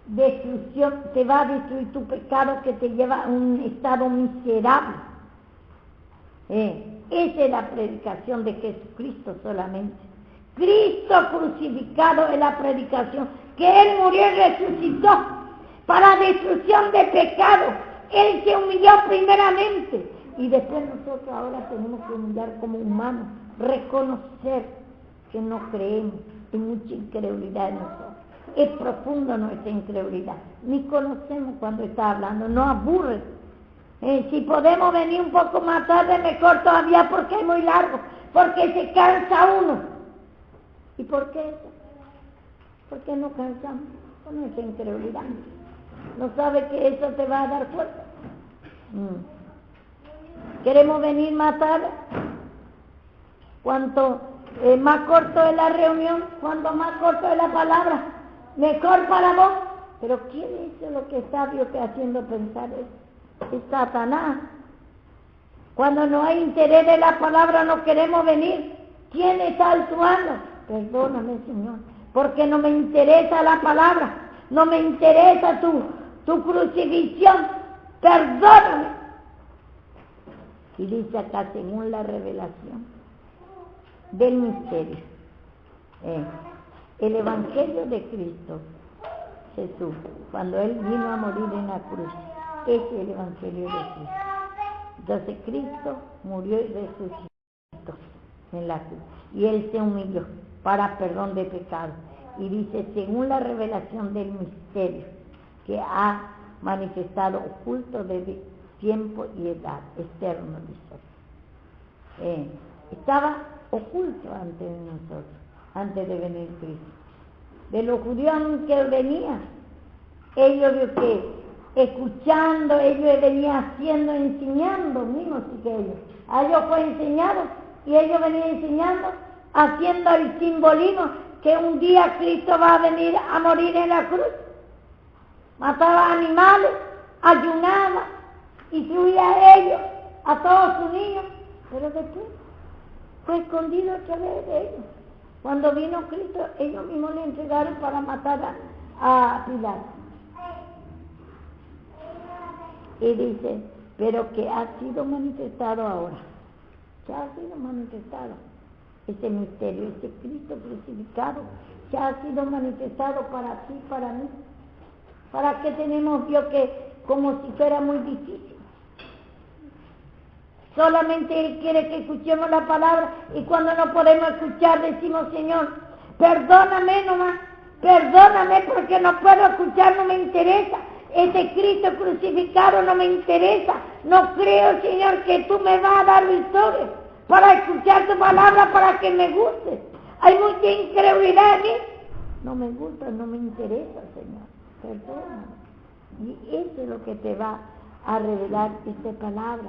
destrucción te va a destruir tu pecado que te lleva a un estado miserable. Esa es la predicación de Jesucristo solamente. Cristo crucificado es la predicación, que Él murió y resucitó para destrucción de pecado. Él se humilló primeramente y después nosotros ahora tenemos que humillar como humanos, reconocer que no creemos, hay mucha incredulidad en nosotros. Es profundo nuestra incredulidad, ni conocemos cuando está hablando, nos aburre, Si podemos venir un poco más tarde, mejor todavía, porque es muy largo, porque se cansa uno. ¿Y por qué eso? ¿Por qué no cansamos? Con esa incredulidad. ¿No sabe que eso te va a dar fuerza? ¿Queremos venir más tarde? Cuanto más corto es la reunión, cuanto más corto es la palabra, mejor para vos. Pero ¿quién hizo lo que sabio te haciendo pensar eso? Es Satanás. Cuando no hay interés de la palabra no queremos venir. ¿Quién está actuando? Perdóname, Señor, porque no me interesa la palabra, no me interesa tu crucifixión. Perdóname. Y dice acá, según la revelación del misterio, el Evangelio de Cristo Jesús, cuando Él vino a morir en la cruz, ese es el Evangelio de Cristo. Entonces Cristo murió y resucitó en la cruz, y Él se humilló para perdón de pecados. Y dice, según la revelación del misterio que ha manifestado oculto desde tiempo y edad, eterno, dice. Estaba oculto antes de nosotros, antes de venir Cristo. De los judíos que venía, ellos que escuchando, ellos venían haciendo, enseñando, mismos que ellos. A ellos fue enseñado y ellos venían enseñando, haciendo el simbolismo que un día Cristo va a venir a morir en la cruz. Mataba animales, ayunaba, instruía a ellos, a todos sus niños, pero después fue escondido otra vez de ellos. Cuando vino Cristo, ellos mismos le entregaron para matar a Pilato. Y dice, pero que ha sido manifestado ahora, ya ha sido manifestado ese misterio, ese Cristo crucificado, ya ha sido manifestado para ti, para mí. ¿Para qué tenemos Dios que como si fuera muy difícil? Solamente Él quiere que escuchemos la palabra, y cuando no podemos escuchar decimos, Señor, perdóname nomás, perdóname porque no puedo escuchar, no me interesa. Ese Cristo crucificado no me interesa. No creo, Señor, que tú me vas a dar victoria para escuchar tu palabra, para que me guste. Hay mucha incredulidad en mí. No me gusta, no me interesa, Señor. Perdóname. Y eso es lo que te va a revelar esta palabra.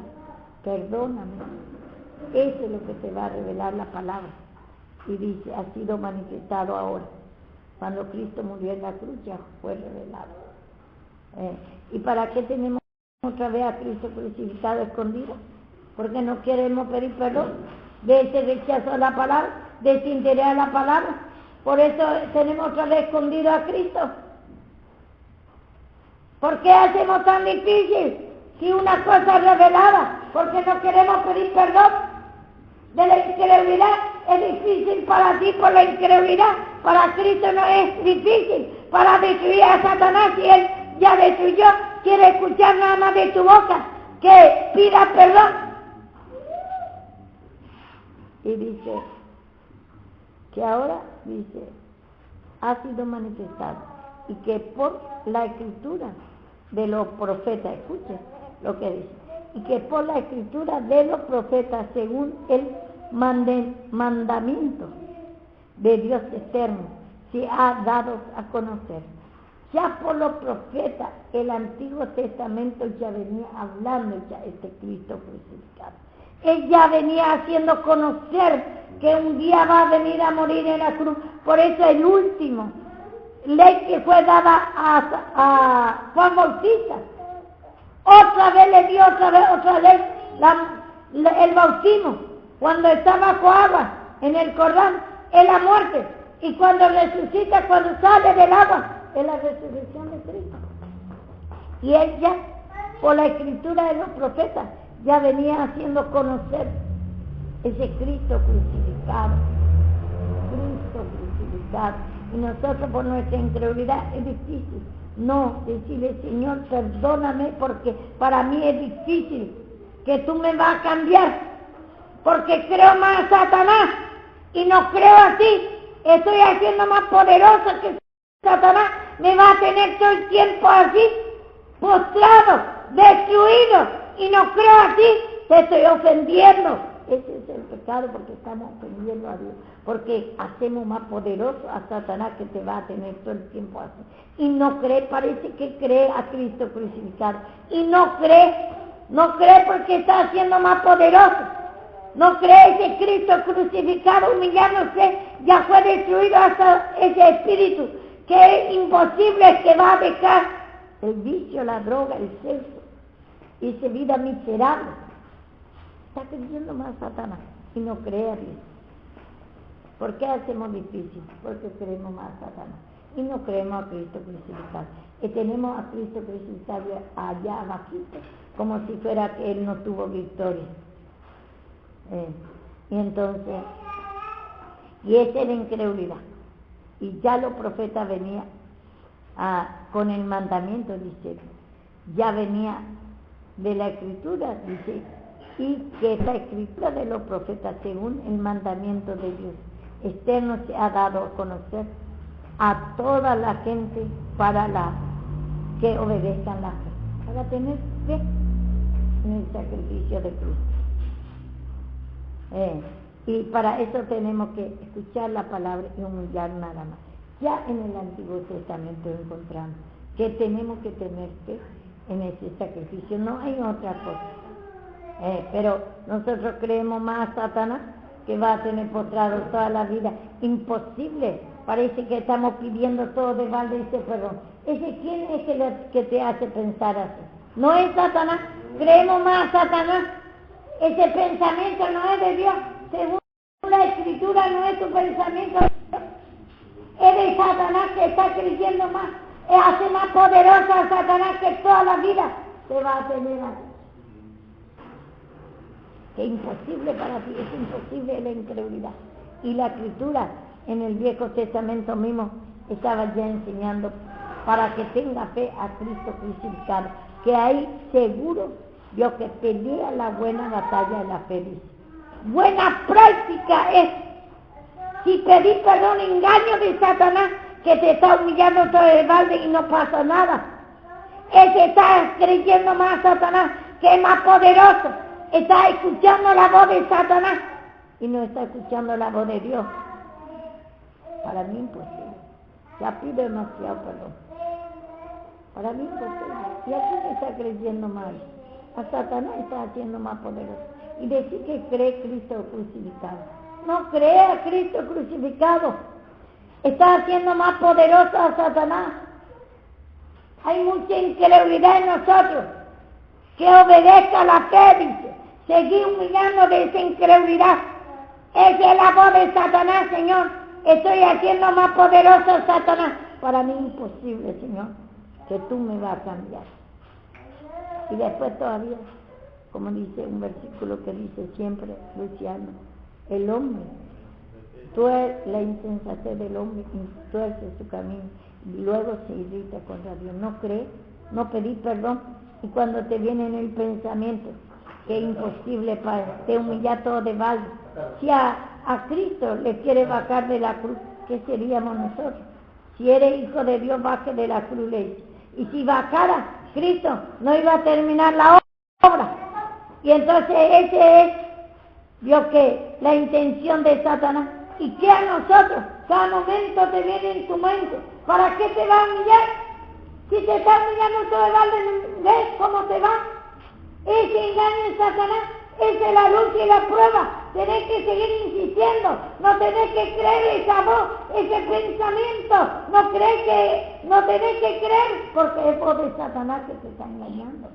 Perdóname. Eso es lo que te va a revelar la palabra. Y dice, ha sido manifestado ahora. Cuando Cristo murió en la cruz ya fue revelado. ¿Y para qué tenemos otra vez a Cristo crucificado escondido? Porque no queremos pedir perdón de ese rechazo a la palabra, de ese interés a la palabra. Por eso tenemos otra vez escondido a Cristo. ¿Por qué hacemos tan difícil si una cosa es revelada? Porque no queremos pedir perdón de la incredulidad. Es difícil para ti por la incredulidad. Para Cristo no es difícil. Para destruir a Satanás, y Él ya destruyó, quiere escuchar nada más de tu boca que pida perdón. Y dice que ahora, dice, ha sido manifestado, y que por la escritura de los profetas, escuchen lo que dice, y que por la escritura de los profetas, según el mandamiento de Dios eterno, se ha dado a conocer. Ya por los profetas, el Antiguo Testamento ya venía hablando ya este Cristo crucificado. Él ya venía haciendo conocer que un día va a venir a morir en la cruz. Por eso el último ley que fue dada a Juan Bautista, otra vez le dio otra ley, el bautismo, cuando está bajo agua en el Jordán, es la muerte, y cuando resucita, cuando sale del agua, es la resurrección de Cristo. Y Él ya, por la escritura de los profetas, ya venía haciendo conocer ese Cristo crucificado. Cristo crucificado. Y nosotros, por nuestra incredulidad, es difícil no decirle, Señor, perdóname, porque para mí es difícil que tú me vas a cambiar, porque creo más a Satanás y no creo a ti. Estoy haciendo más poderosa que Satanás. Me va a tener todo el tiempo así, postrado, destruido y no creo así, te estoy ofendiendo. Ese es el pecado, porque estamos ofendiendo a Dios, porque hacemos más poderoso a Satanás, que te va a tener todo el tiempo así. Y no cree, parece que cree a Cristo crucificado, y no cree porque está haciendo más poderoso. No cree ese Cristo crucificado humillándose, ya fue destruido hasta ese espíritu, que es imposible que va a dejar el vicio, la droga, el sexo, y esa vida miserable. Está creyendo más a Satanás y no cree a Dios. ¿Por qué hacemos difícil? Porque creemos más a Satanás y no creemos a Cristo crucificado. Y tenemos a Cristo crucificado allá abajito, como si fuera que Él no tuvo victoria. Y entonces, y esa es la incredulidad. Y ya los profetas venían con el mandamiento, dice, ya venía de la escritura, dice, y que esta escritura de los profetas, según el mandamiento de Dios externo, se ha dado a conocer a toda la gente para que obedezcan la fe, para tener fe en el sacrificio de Cristo. Y para eso tenemos que escuchar la palabra y humillar nada más. Ya en el Antiguo Testamento encontramos que tenemos que tener fe en ese sacrificio, no hay otra cosa. Pero nosotros creemos más a Satanás, que va a tener postrado toda la vida. Imposible, parece que estamos pidiendo todo de balde y dice perdón. ¿Quién es que te hace pensar así? No es Satanás, creemos más a Satanás. Ese pensamiento no es de Dios, según la Escritura no es tu pensamiento. Es de Satanás, que está creyendo más, hace más poderoso a Satanás, que toda la vida te va a tener así. Que imposible para ti, es imposible la incredulidad. Y la Escritura en el Viejo Testamento mismo estaba ya enseñando para que tenga fe a Cristo crucificado, que ahí seguro Dios que pelea la buena batalla de la fe. Dice. Buena práctica es, si pedís perdón, engaño de Satanás, que te está humillando todo el balde y no pasa nada. Ese está creyendo más a Satanás, que es más poderoso. Está escuchando la voz de Satanás y no está escuchando la voz de Dios. Para mí imposible. Ya pido demasiado perdón. Para mí imposible. ¿Y a quién está creyendo mal? A Satanás está haciendo más poderoso. Y decir que cree Cristo crucificado. No cree a Cristo crucificado. Está haciendo más poderoso a Satanás. Hay mucha incredulidad en nosotros. Que obedezca la fe, dice. Seguir humillando de esa incredulidad. Esa es la voz de Satanás, Señor. Estoy haciendo más poderoso a Satanás. Para mí imposible, Señor, que tú me vas a cambiar. Y después todavía, como dice un versículo que dice siempre Luciano, el hombre, la insensatez del hombre tuerce su camino y luego se irrita contra Dios. No cree, no pedí perdón, y cuando te viene en el pensamiento que es imposible, Padre, te humilla todo de balde. Si a Cristo le quiere bajar de la cruz, ¿qué seríamos nosotros? Si eres hijo de Dios, baje de la cruz, le dice. Y si bajara Cristo, no iba a terminar la obra. Y entonces ese es, Dios, que la intención de Satanás. ¿Y qué a nosotros? Cada momento te viene en tu mente. ¿Para qué te va a humillar? Si te está humillando todo el balde, ¿ves cómo te va? Ese engaño de Satanás, esa es la luz y la prueba. Tenés que seguir insistiendo, no tenés que creer esa voz, ese pensamiento, no tenés que creer, porque es voz de Satanás que te está engañando.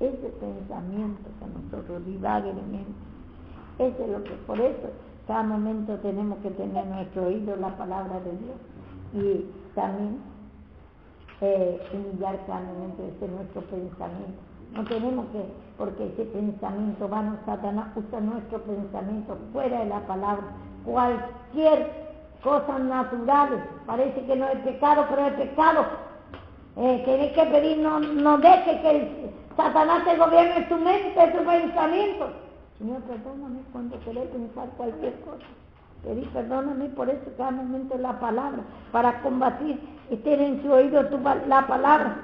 Ese pensamiento que nosotros divague en mente, eso es lo que, por eso cada momento tenemos que tener nuestro oído la palabra de Dios y también humillar claramente ese nuestro pensamiento. No tenemos que, porque ese pensamiento vano, Satanás usa nuestro pensamiento fuera de la palabra. Cualquier cosa natural, parece que no es pecado, pero es pecado. Tienes que pedir, no dejes que Satanás te gobierne tu mente, tu pensamiento. Señor, perdóname cuando querés pensar cualquier cosa. Pedí perdóname por eso cada momento la palabra, para combatir, tener en su oído la palabra.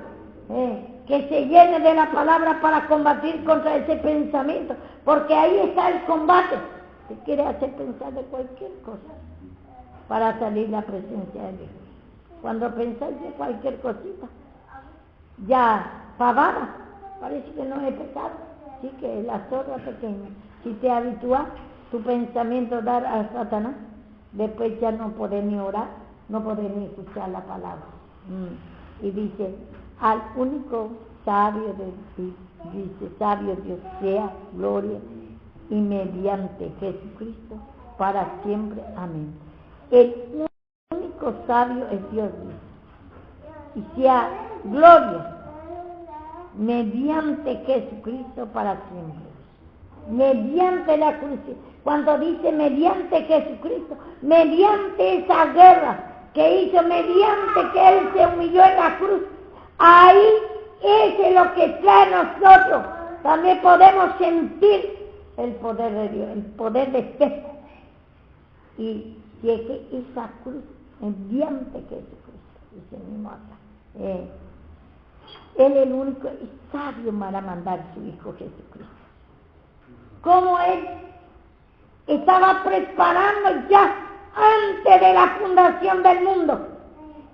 que se llene de la palabra para combatir contra ese pensamiento, porque ahí está el combate. Te quiere hacer pensar de cualquier cosa para salir la presencia de Dios. Cuando pensáis de cualquier cosita, ya pavada, parece que no es pecado, sí que es la zorra pequeña. Si te habitúas tu pensamiento a dar a Satanás, después ya no podés ni orar, no podés ni escuchar la palabra. Y dice, al único sabio dice, sabio Dios sea gloria y mediante Jesucristo para siempre. Amén. El único sabio es Dios, dice, y sea gloria mediante Jesucristo para siempre. Mediante la cruz. Cuando dice mediante Jesucristo, mediante esa guerra que hizo, mediante que Él se humilló en la cruz, ahí es lo que trae a nosotros. También podemos sentir el poder de Dios, el poder de fe. Y si es que esa cruz, mediante Jesucristo, dice mi madre, Él es el único y sabio para mandar a su Hijo Jesucristo. Como Él estaba preparando ya antes de la fundación del mundo,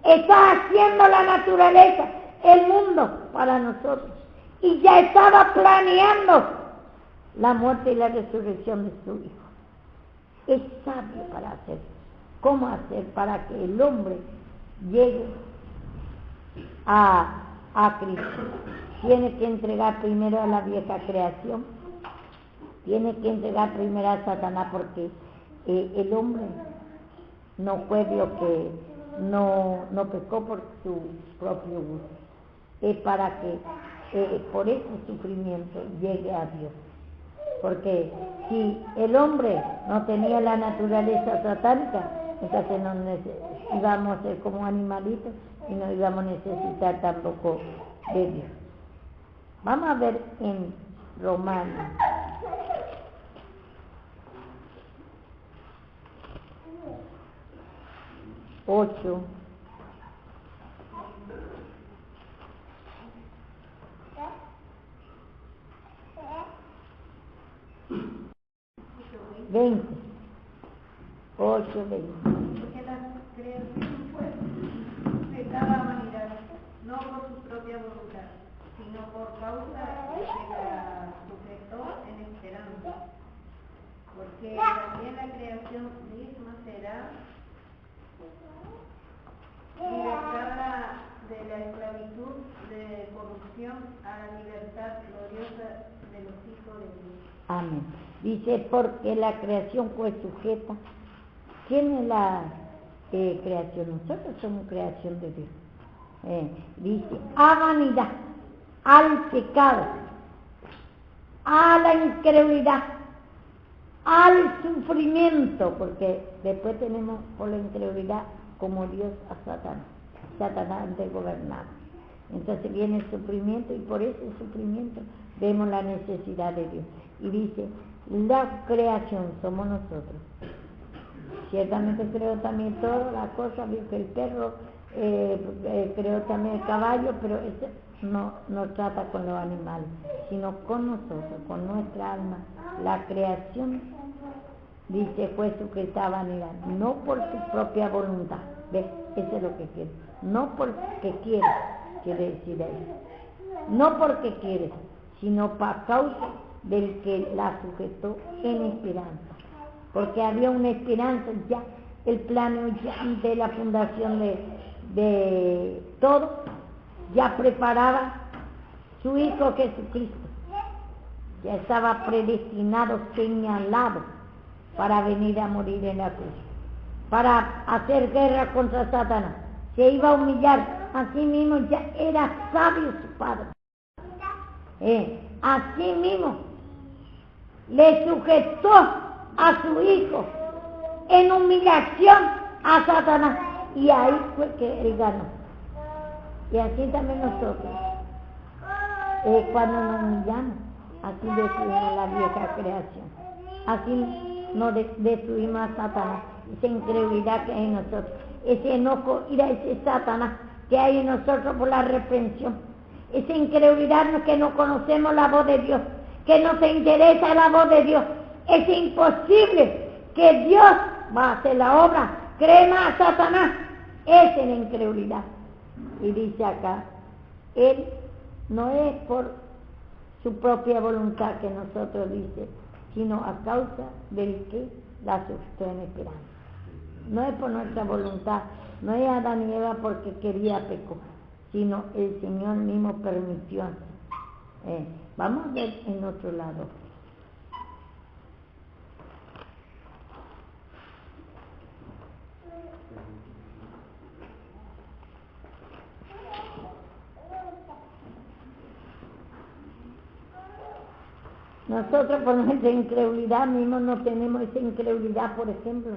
está haciendo la naturaleza, el mundo para nosotros, y ya estaba planeando la muerte y la resurrección de su Hijo. Es sabio para hacer. ¿Cómo hacer para que el hombre llegue a Cristo? Tiene que entregar primero a la vieja creación, tiene que entregar primero a Satanás, porque el hombre no fue lo que no pecó por su propio gusto. Es para que por ese sufrimiento llegue a Dios. Porque si el hombre no tenía la naturaleza satánica, entonces no íbamos a ser como animalitos y no íbamos a necesitar tampoco de Dios. Vamos a ver en Romanos 8. ...20... 8, 20. Porque la creación fue creada a vanidad, no por su propia voluntad, sino por causa de que la sujetó en esperanza. Porque también la creación misma será libertada de la esclavitud de corrupción a la libertad gloriosa de los hijos de Dios. Amén. Dice, porque la creación fue sujeta. ¿Quién es la creación? Nosotros somos creación de Dios. Dice, a vanidad, al pecado, a la incredulidad, al sufrimiento, porque después tenemos por la incredulidad como Dios a Satanás. Satanás de gobernar. Entonces viene el sufrimiento, y por ese sufrimiento vemos la necesidad de Dios. Y dice, la creación somos nosotros. Ciertamente creó también todas las cosas, vio que el perro, creó también el caballo, pero ese no trata con los animales, sino con nosotros, con nuestra alma. La creación, dice, fue sujeta a vanidad, no por su propia voluntad. ¿Ves? Eso es lo que quiere. No porque quiere decir ahí. No porque quiere, sino para causa del que la sujetó en esperanza. Porque había una esperanza ya, el plano ya de la fundación de todo, ya preparaba su Hijo Jesucristo. Ya estaba predestinado, señalado para venir a morir en la cruz, para hacer guerra contra Satanás. Se iba a humillar, así mismo ya era sabio su Padre. Así mismo le sujetó a su Hijo en humillación a Satanás, y ahí fue que Él ganó. Y así también nosotros, cuando nos humillamos, así destruimos la vieja creación, así nos destruimos a Satanás, esa incredulidad que hay en nosotros, ese enojo, ira, ese Satanás que hay en nosotros por la reprensión, Esa incredulidad que no conocemos la voz de Dios, que no se interesa la voz de Dios. Es imposible que Dios va a hacer la obra. Cree más a Satanás. Esa es la incredulidad. Y dice acá, Él no es por su propia voluntad que nosotros dice, sino a causa del que la sostiene esperanza. No es por nuestra voluntad, no es Adán y Eva porque quería pecó, sino el Señor mismo permitió. Vamos a ver en otro lado. Nosotros por nuestra incredulidad mismo no tenemos esa incredulidad, por ejemplo.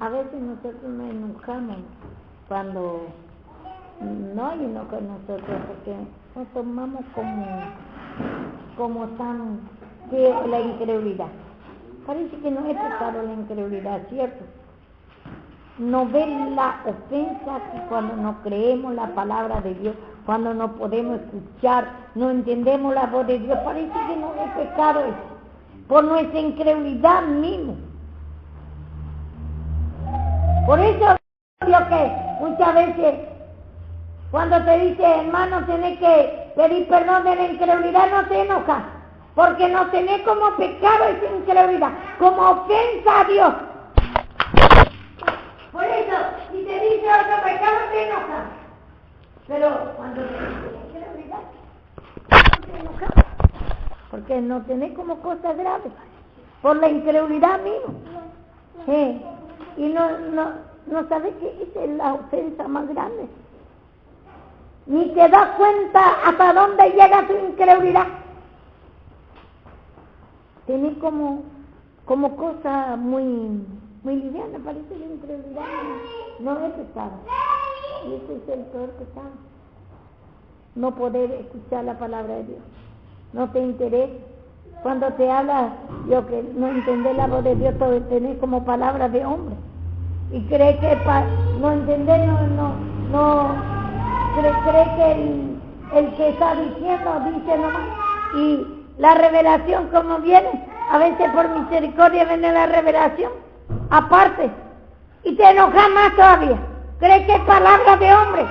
A veces nosotros nos enojamos cuando no hay enojo en nosotros porque nos tomamos como tan que la incredulidad. Parece que no es pecado la incredulidad, ¿cierto? No ven la ofensa que cuando no creemos la palabra de Dios, cuando no podemos escuchar, no entendemos la voz de Dios, parece que no es pecado eso, por nuestra incredulidad mismo. Por eso digo que muchas veces cuando te dice hermano tenés que pedir perdón de la incredulidad, no te enojas, porque no tenés como pecado esa incredulidad, como ofensa a Dios. Por eso, si te dice otro pecado, te enojas. Pero cuando te dice incredulidad, no te enojas. Porque no tenés como cosas graves. Por la incredulidad misma. Y no sabes que esa es la ofensa más grande. Ni te das cuenta hasta dónde llega tu incredulidad. Tenés como cosa muy liviana, parece la incredulidad. No es pecado. Y ese es el peor pecado. No poder escuchar la palabra de Dios. No te interesa. Cuando te habla, yo que no entender la voz de Dios, todo tenés como palabras de hombre. Y cree que no entender, cree que el que está diciendo, dice nomás. Y la revelación como viene, a veces por misericordia viene la revelación, aparte. Y te enojas más todavía. Cree que es palabra de hombre.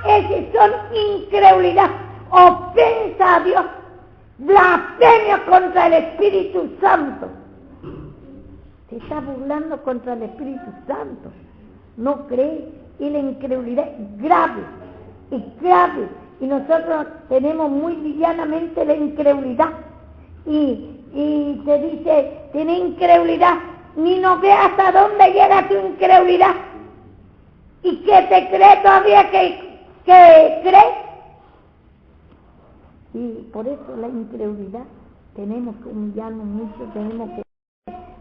Esas son incredulidad, ofensa a Dios, blasfemia contra el Espíritu Santo. Se está burlando contra el Espíritu Santo. No cree, y la incredulidad es grave. Y nosotros tenemos muy livianamente la incredulidad. Y te dice, tiene incredulidad, ni no ve hasta dónde llega tu incredulidad. Y que te cree todavía que cree. Y por eso la incredulidad tenemos que humillarnos mucho, tenemos que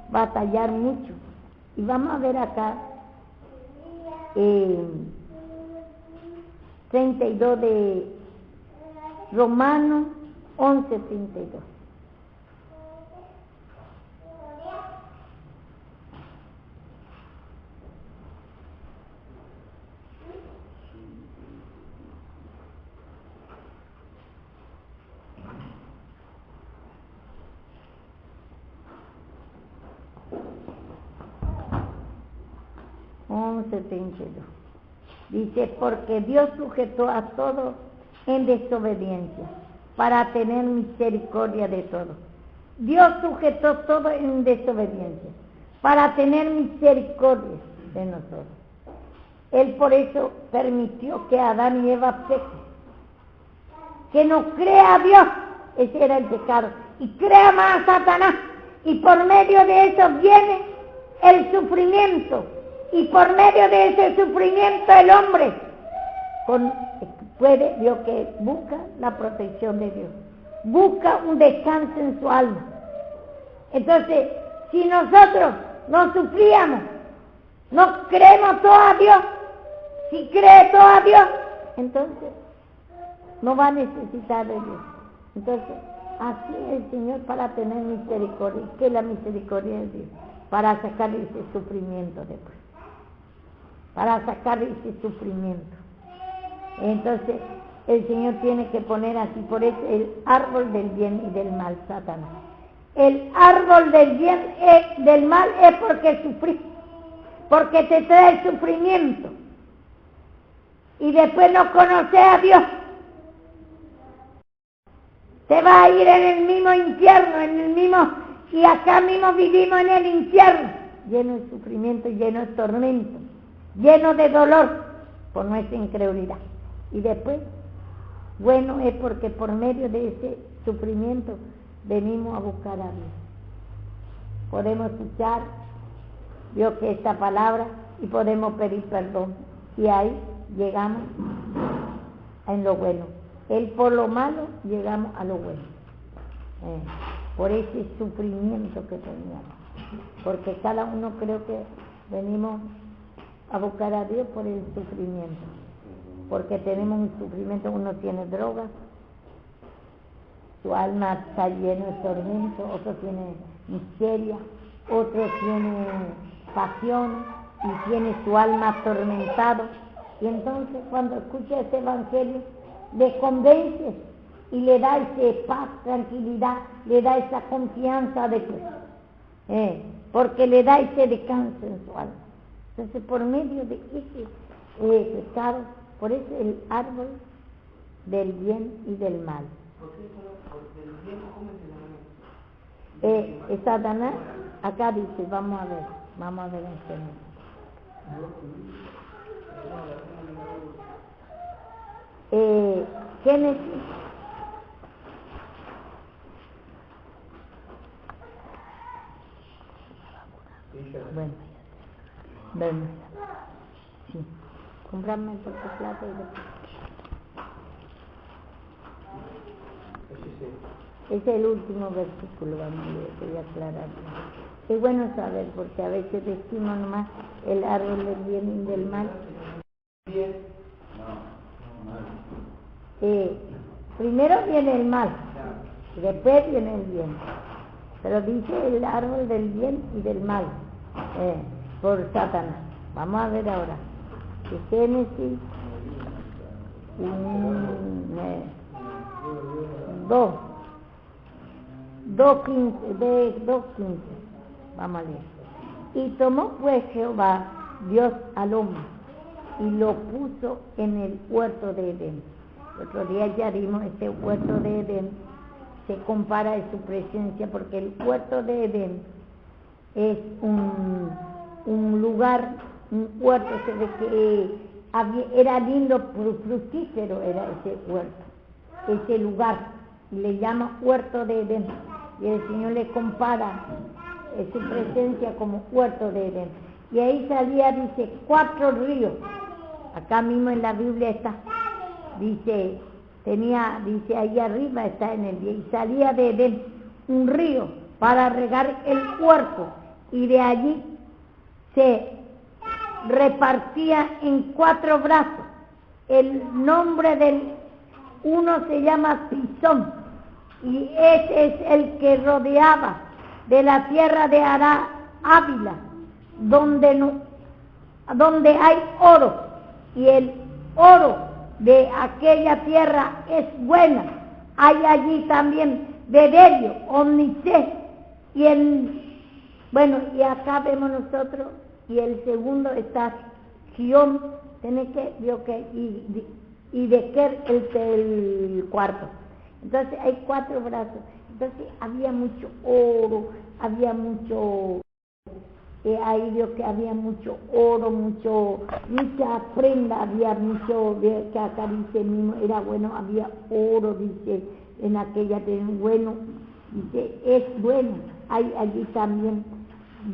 batallar mucho. Y vamos a ver acá 32 de Romanos 11:32. Dice, porque Dios sujetó a todos en desobediencia para tener misericordia de todos. Dios sujetó todo en desobediencia para tener misericordia de nosotros. Él por eso permitió que Adán y Eva pequen, que no crea a Dios, ese era el pecado, y crea más a Satanás, y por medio de eso viene el sufrimiento. Y por medio de ese sufrimiento el hombre puede, Dios que busca la protección de Dios, busca un descanso en su alma. Entonces, si nosotros no sufríamos, no creemos todo a Dios, si cree todo a Dios, entonces no va a necesitar de Dios. Entonces, así es el Señor para tener misericordia. ¿Qué es la misericordia de Dios? Para sacar ese sufrimiento después. Para sacar ese sufrimiento. Entonces, el Señor tiene que poner así, por eso el árbol del bien y del mal, Satanás. El árbol del bien y del mal es porque sufrí, porque te trae el sufrimiento. Y después no conoces a Dios. Te vas a ir en el mismo infierno, y acá mismo vivimos en el infierno, lleno de sufrimiento, lleno de tormento, lleno de dolor por nuestra incredulidad. Y después, bueno, es porque por medio de ese sufrimiento venimos a buscar a Dios. Podemos escuchar Dios que esta palabra y podemos pedir perdón. Y ahí llegamos en lo bueno. Él por lo malo llegamos a lo bueno. Por ese sufrimiento que teníamos. Porque cada uno creo que venimos a buscar a Dios por el sufrimiento. Porque tenemos un sufrimiento, uno tiene drogas, su alma está llena de tormento, otro tiene miseria, otro tiene pasión y tiene su alma atormentado. Y entonces cuando escucha ese evangelio, le convence y le da esa paz, tranquilidad, le da esa confianza de que, porque le da ese descanso en su alma. Entonces por medio de ese pecado, por eso el árbol del bien y del mal. Satanás, acá dice, vamos a ver en Génesis. Bueno, sí, comprarme el plata y después. Ese es el último versículo, voy a aclarar. Es bueno saber, porque a veces decimos nomás el árbol del bien y del mal. Primero viene el mal, y después viene el bien. Pero dice el árbol del bien y del mal, por Satanás. Vamos a ver ahora. De Génesis 2:15. Vamos a leer. Y tomó pues Jehová Dios al hombre y lo puso en el huerto de Edén. El otro día ya vimos este huerto de Edén, se compara de su presencia, porque el huerto de Edén es un lugar, un huerto, se ve que era lindo, fructífero era ese huerto, ese lugar, y le llama huerto de Edén, y el Señor le compara su presencia como huerto de Edén. Y ahí salía, dice, 4 ríos, acá mismo en la Biblia está, dice ahí arriba está en el día, y salía de Edén un río para regar el huerto, y de allí se repartía en 4 brazos. El nombre del uno se llama Pisón, y ese es el que rodeaba de la tierra de Ávila, donde hay oro, y el oro de aquella tierra es buena. Hay allí también bedelio, omnicé, y y acá vemos nosotros, y el segundo está Gión, y Bequer el cuarto. Entonces hay 4 brazos. Entonces había mucho oro, ahí vio que había mucho oro, mucha prenda, había mucho, que acá dice mismo, era bueno, había oro, dice, en aquella, bueno, dice, es bueno, hay allí también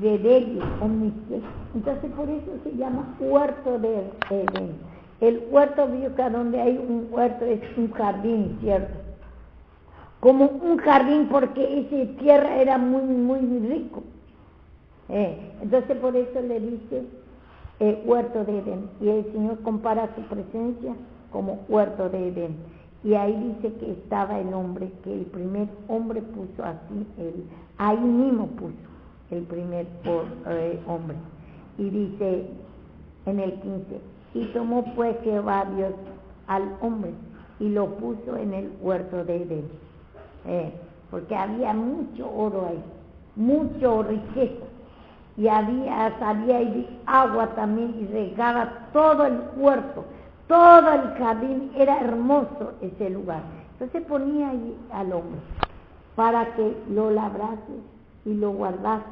bedelio, omnisciente. Entonces por eso se llama huerto de Edén. El huerto bíblico, donde hay un huerto, es un jardín, ¿cierto? Como un jardín, porque esa tierra era muy, muy rico. Entonces por eso le dice huerto de Edén, y el Señor compara su presencia como huerto de Edén, y ahí dice que estaba el hombre, que el primer hombre puso así, ahí mismo puso el primer hombre, y dice en el 15, y tomó pues Jehová Dios al hombre y lo puso en el huerto de Edén. Porque había mucho oro ahí, mucho riqueza, y salía ahí agua también y regaba todo el huerto, todo el jardín, era hermoso ese lugar. Entonces ponía ahí al hombre para que lo labrase y lo guardase.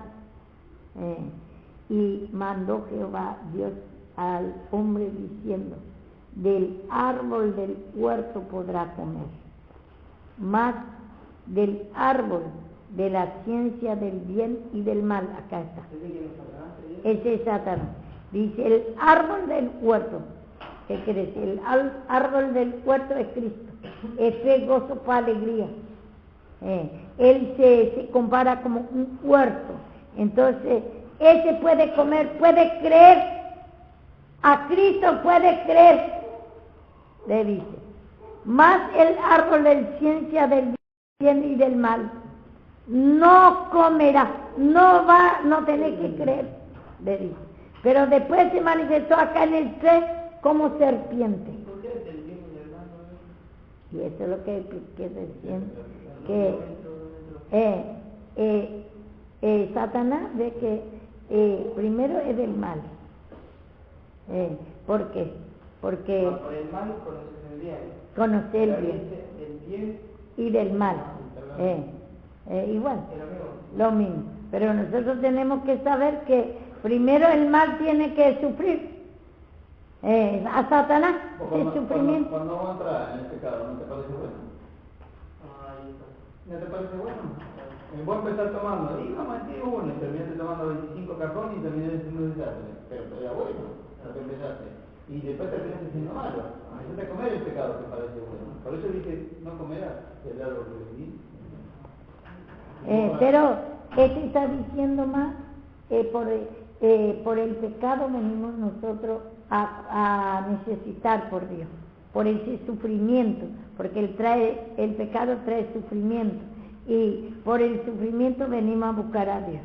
Y mandó Jehová Dios al hombre diciendo: del árbol del huerto podrá comer, mas del árbol de la ciencia del bien y del mal, acá está, ese es Satanás. Dice el árbol del huerto, ¿qué quiere decir? El árbol del huerto es Cristo, es fe, gozo, paz, alegría. Él se compara como un huerto. Entonces ese puede comer, puede creer a Cristo, puede creer, le dice. Más el árbol de la ciencia del bien y del mal no comerá, no tiene que creer, le dice. Pero después se manifestó acá en el 3 como serpiente. ¿Por qué es el bien y el mal? Y eso es lo que diciendo, que Satanás ve que primero es del mal. ¿Por qué? Porque por el mal conoces el bien. Conoce el bien. El bien Y del mal. Igual, lo mismo. Pero nosotros tenemos que saber que primero el mal tiene que sufrir. A Satanás el sufrimiento. Cuando vos entras en el pecado, ¿no te parece bueno? ¿No te parece bueno? Vos empezás tomando, y metí uno, y terminaste tomando 25 cajones y terminaste siendo un desastre. Pero era bueno lo que empezaste. Y después terminaste siendo malo. Empezaste a comer el pecado que parece bueno. Por eso dice, no comerás el árbol del bien. Pero este está diciendo más, por el pecado venimos nosotros a necesitar por Dios, por ese sufrimiento, porque el pecado trae sufrimiento, y por el sufrimiento venimos a buscar a Dios,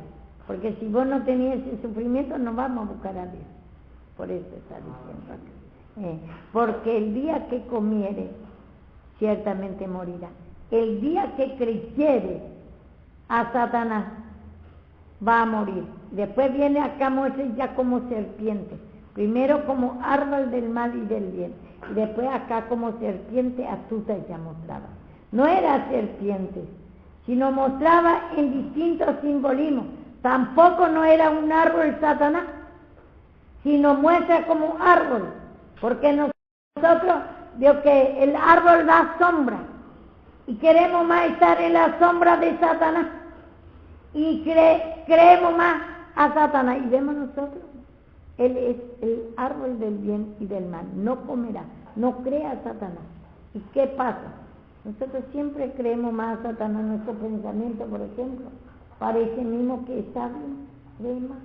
porque si vos no tenías ese sufrimiento no vamos a buscar a Dios. Por eso está diciendo acá. Porque el día que comiere ciertamente morirá. El día que creyere a Satanás va a morir. Después viene acá Moisés ya como serpiente, primero como árbol del mal y del bien, y después acá como serpiente astuta ya mostraba. No era serpiente, sino mostraba en distintos simbolismos. Tampoco no era un árbol Satanás, sino muestra como árbol, porque nosotros veo que el árbol da sombra y queremos más estar en la sombra de Satanás y creemos más a Satanás, y vemos nosotros, él es el árbol del bien y del mal, no comerá, no crea a Satanás. ¿Y qué pasa? Nosotros siempre creemos más a Satanás, nuestro pensamiento, por ejemplo, parece mismo que está bien, cree más.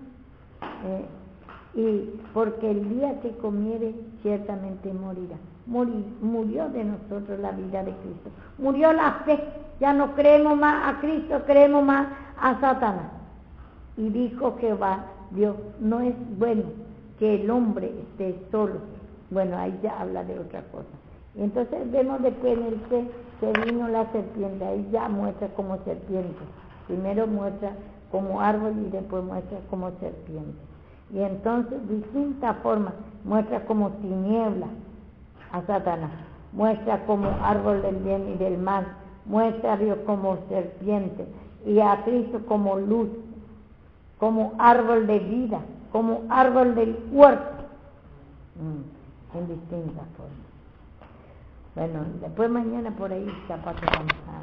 Y porque el día que comiere ciertamente morirá. Murió de nosotros la vida de Cristo, murió la fe, ya no creemos más a Cristo, creemos más a Satanás. Y dijo Jehová Dios, no es bueno que el hombre esté solo. Bueno, ahí ya habla de otra cosa. Y entonces vemos después en el que vino la serpiente, ahí ya muestra como serpiente. Primero muestra como árbol y después muestra como serpiente. Y entonces distintas formas, muestra como tiniebla a Satanás, muestra como árbol del bien y del mal, muestra a Dios como serpiente y a Cristo como luz, como árbol de vida, como árbol del huerto, en distintas formas. Bueno, después mañana por ahí capaz que vamos a